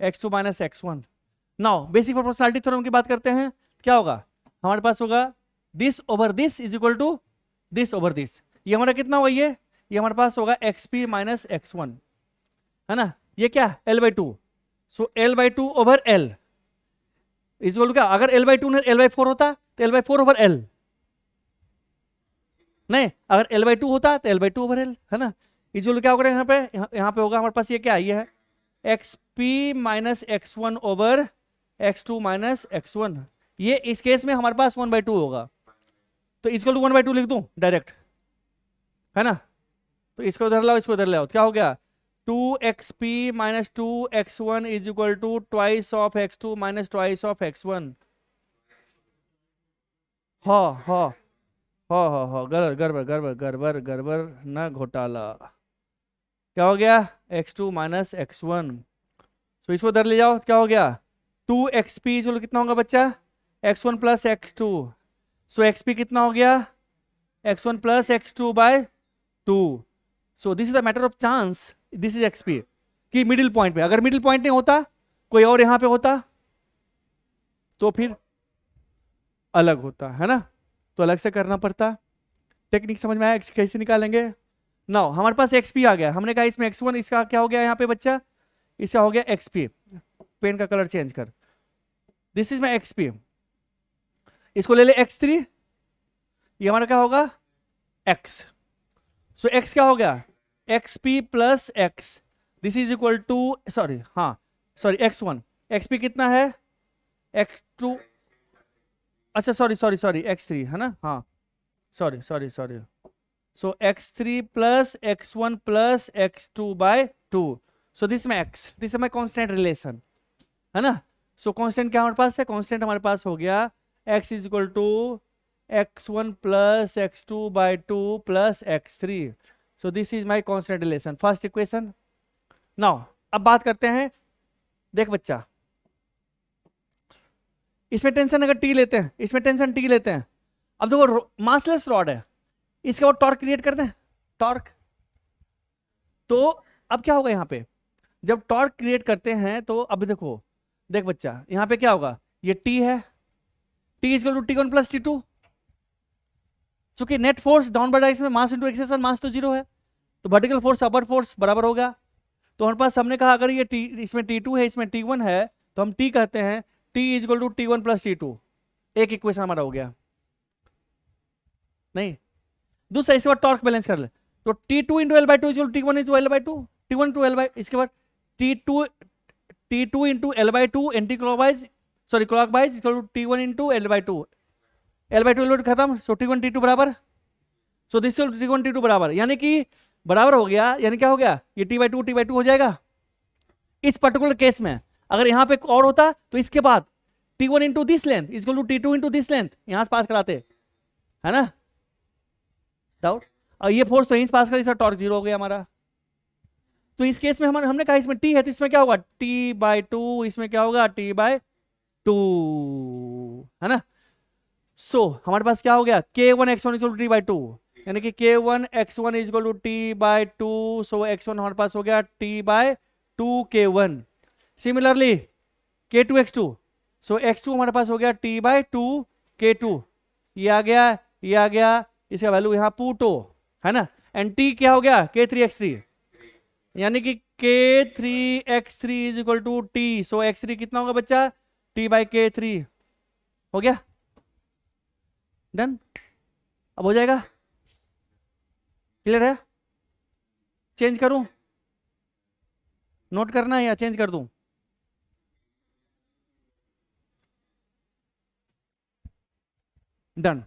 x2 minus x1। Now basic proportionality theorem की बात करते हैं, क्या होगा हमारे पास होगा this over this is equal to this over this, ये हमारा कितना होगा ये हमारे पास होगा xp माइनस x1, है ना। ये क्या l/2, so l/2 over l is equal to क्या, अगर l/2 ने l/4 होता तो l/4 ओवर l, नहीं अगर l/2 होता तो l/2 ओवर l, है ना। इज क्या होगा यहाँ पे, यहाँ पे होगा हमारे पास ये क्या, ये है xp minus x1 over x2 minus x1, ये इस केस में हमारे पास 1/2 होगा, तो इसको 1/2 लिख दूं डायरेक्ट, है ना। तो इसको इधर लाओ, इसको इधर लाओ, क्या हो गया 2xp minus 2x1 is equal to twice of x2 minus twice of x1। हाँ हाँ हाँ हाँ हाँ, गड़बड़ गड़बड़ गड़बड़ गड़बड़ गड़बड़ ना घोटाला, क्या हो गया x2 माइनस x1, तो इसको इधर ले जाओ, क्या हो गया 2xp, चलो कितना होगा बच्चा x1 प्लस x2, सो xp कितना हो गया x1 plus x2 by 2, so this is the matter of chance, this is xp कि मिडिल पॉइंट पे, अगर मिडिल पॉइंट नहीं होता कोई और यहां पे होता तो फिर अलग होता, है ना। तो अलग से करना पड़ता। टेक्निक समझ में आया कैसे निकालेंगे? नाउ हमारे पास एक्सपी आ गया, हमने कहा इसमें x1, इसका क्या हो गया यहाँ पे बच्चा, इसका हो गया एक्सपी। पेन का कलर चेंज कर, दिस इज माई एक्सपी। इसको ले ले x3, ये हमारा क्या होगा x। सो x क्या हो गया xp plus x, this is equal to sorry हाँ सॉरी x1, xp कितना है x2, अच्छा सॉरी x3 है ना, हाँ sorry so x3 plus x1 plus x2 by 2। So this में x, दिस है माई कॉन्स्टेंट रिलेशन है ना। सो कॉन्स्टेंट क्या हमारे पास है, कॉन्स्टेंट हमारे पास हो गया x is equal to x1 plus x2 by 2 plus x3। So this is my constant relation, first equation. Now अब बात करते हैं, देख बच्चा इसमें टेंशन अगर टी लेते हैं, इसमें टेंशन टी लेते हैं, अब देखो मासलेस रॉड है, इसके बाद टॉर्क क्रिएट कर दें, टॉर्क। तो अब क्या होगा यहाँ पे, जब टॉर्क क्रिएट करते हैं तो अब देखो, देख बच्चा यहाँ पे क्या होगा, ये टी है, T is equal to T one plus T two, चूंकि नेट फोर्स डाउनवर्ड डायरेक्शन में मास इंटू एक्सेलरेशन, मास तो जीरो है, तो वर्टिकल फोर्स अपवर्ड फोर्स बराबर होगा। तो हमारे पास हमने कहा अगर ये टी, इसमें टी2 है इसमें टी1 है, तो हम टी कहते हैं T is equal to T one plus T two, एक इक्वेशन हमारा हो गया। नहीं दूसरा, इसके बाद टॉर्क बैलेंस कर ले, तो T2 into L by two equal T1 into L by two, T1 into L by, इसके बाद T2 into L by two anti clockwise sorry clockwise equal to T1 into L by two, L by two खत्म, so T1 T2 बराबर, so this T1 T2 बराबर, यानी कि बराबर हो गया, यानी क्या हो गया, ये T बाई टू हो जाएगा। इस पर्टिकुलर केस में अगर यहाँ पे और होता तो इसके बाद T1 into this length is equal to T2 into this length, यहां से पास कराते है ना, डाउट। और ये फोर्स तो यहीं से पास करी, सर टॉर्क जीरो हो गया हमारा। तो इस केस में हमने कहा इसमें टी है तो इसमें क्या होगा टी बाई टू, इसमें क्या होगा टी बाई टू, है ना। सो हमारे पास क्या हो गया K1 X1 equal to T by two, यानी कि K1 X1 is equal to T by two, so X1 हमारे पास हो गया T by two K1। Similarly K2 X2, so X2 हमारे पास हो गया टी बाई टू K2, ये आ गया, ये आ गया, इसका वैल्यू यहां पुटो है ना, एंड टी क्या हो गया K3 X3, यानी कि K3 X3 is equal to T, so X3 कितना होगा बच्चा T बाई K3, हो गया डन। अब हो जाएगा, क्लियर है, चेंज करूं, नोट करना है या चेंज कर दूं, डन।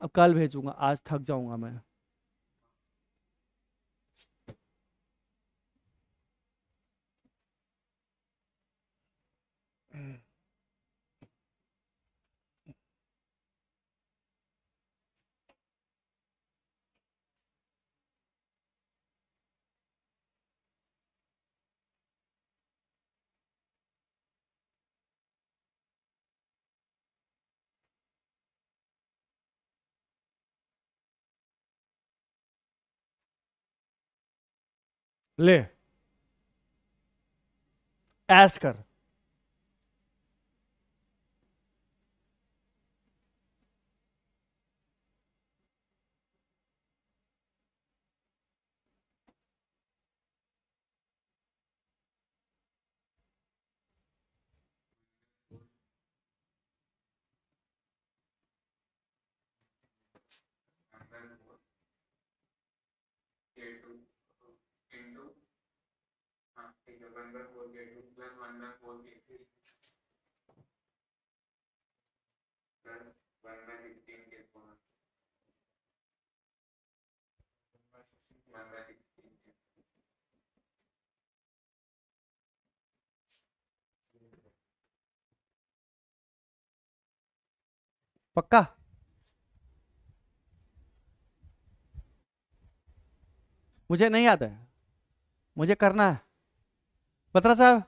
अब कल भेजूंगा, आज थक जाऊंगा मैं। ले ऐस कर, पक्का मुझे नहीं आता है, मुझे करना है। बत्रा साहब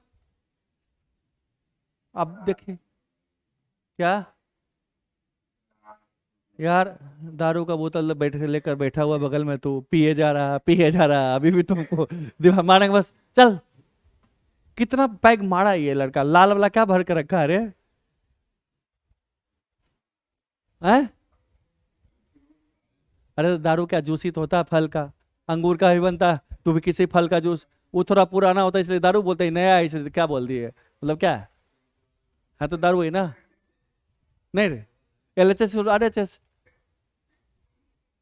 अब देखिए क्या यार, दारू का बोतल बैठ लेकर बैठा हुआ बगल में, तू पिए जा रहा, अभी भी तुमको दिमाग मारेंगे बस, चल। कितना पैग मारा ये लड़का, लाल वाला क्या भर कर रखा है रे, है? अरे दारू क्या जूसी तो होता है फल का, अंगूर का भी बनता है, तू भी किसी फल का जूस, वो थोड़ा पुराना होता है इसलिए दारू बोलते हैं, नया है इसलिए क्या बोल दिए, मतलब क्या है? हाँ तो दारू है ना? नहीं रे, LHS और RHS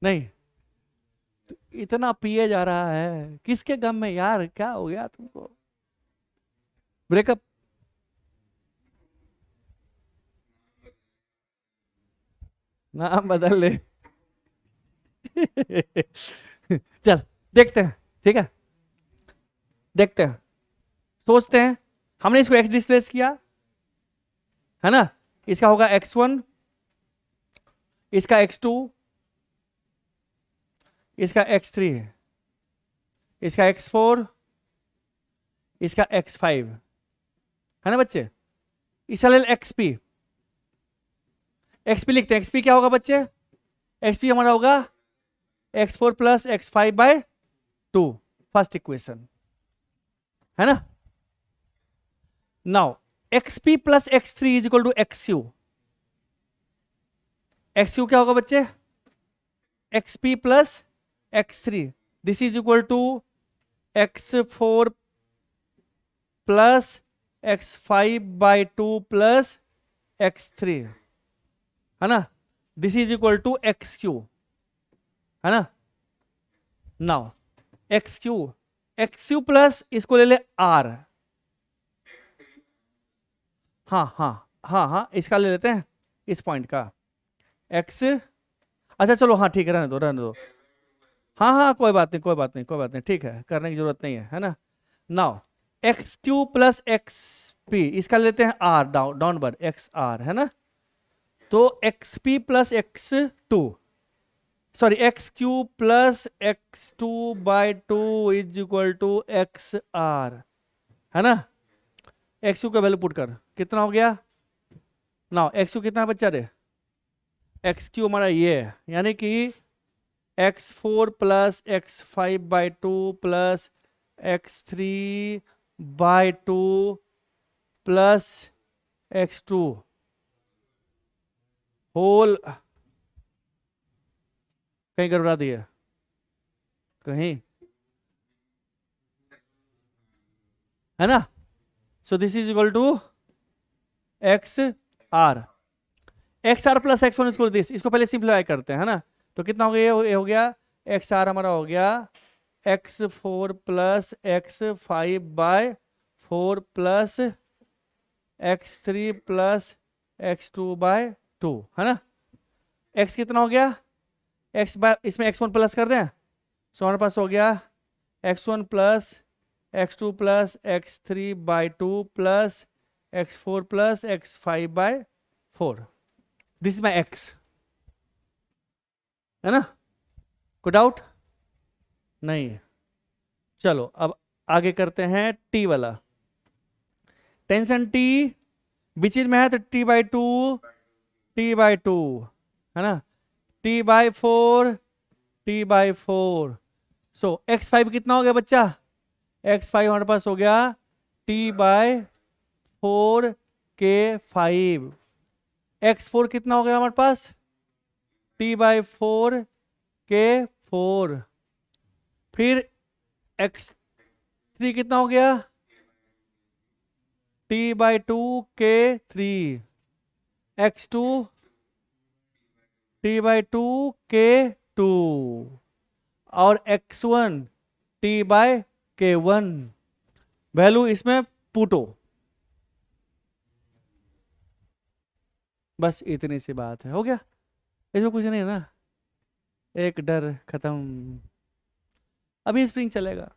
नहीं। तो इतना पिए जा रहा है किसके गम में यार, क्या हो गया तुमको? ब्रेकअप? नाम बदल ले। चल देखते हैं, ठीक है, देखते हैं, सोचते हैं। हमने इसको x डिस्प्लेस किया है ना, इसका होगा x1, इसका x2, इसका x3, इसका x4, इसका x5, है ना बच्चे? इसका ले xp, xp लिखते हैं। xp क्या होगा बच्चे? xp हमारा होगा x4 plus x5/2, first equation, है ना? Now xp plus x3 is equal to xu। xu क्या होगा बच्चे? xp plus x3, this is equal to x4 plus x5/2 plus x3, है ना? This is equal to xq, है ना? Now xq plus इसको ले ले r, हाँ हाँ हाँ हाँ, इसका ले लेते हैं, इस पॉइंट का x। अच्छा चलो हाँ ठीक है, रहने दो रहने दो, हाँ हाँ कोई बात नहीं कोई बात नहीं कोई बात नहीं, ठीक है, करने की जरूरत नहीं है ना? नाउ xq प्लस xp, इसका लेते हैं r, डाउन वर्ड xr, है ना? तो xp plus x2, sorry xq plus x2/2 is equal to xr, है ना? xq का वैल्यू पुट कर, कितना हो गया? नाउ xq कितना बच्चा रे? xq हमारा ये है, यानी कि x4 plus x5/2 plus x3/2 plus x2 whole, कहीं गड़बड़ा दिया कहीं, है ना? So this is equal to XR, XR plus x1 is equal to, इसको पहले सिंप्लीफाई करते हैं, है ना? तो कितना हो गया? ये हो गया XR हमारा हो गया x4 plus x5/4 plus x3 plus x2/2, है ना? x कितना हो गया? x बाय, इसमें x1 प्लस कर दें, सो हमारे पास हो गया x1 plus x2 plus x3/2 plus x4 plus x5/4, this is my x, है ना? कोई डाउट नहीं? चलो अब आगे करते हैं t वाला। टेंशन t बीच में है तो t/2, t/2, है ना? t/4, t/4, सो x5 कितना हो गया बच्चा? x5 हमारे पास हो गया t/4 के 5, x4 कितना हो गया हमारे पास? t/4 के 4, फिर x3 कितना हो गया? t/2 के 3, x2 t/2 के 2, और x1 t/1, वैल्यू इसमें पुटो, बस इतनी सी बात है, हो गया, इसमें कुछ नहीं है ना, एक डर खत्म। अभी स्प्रिंग चलेगा।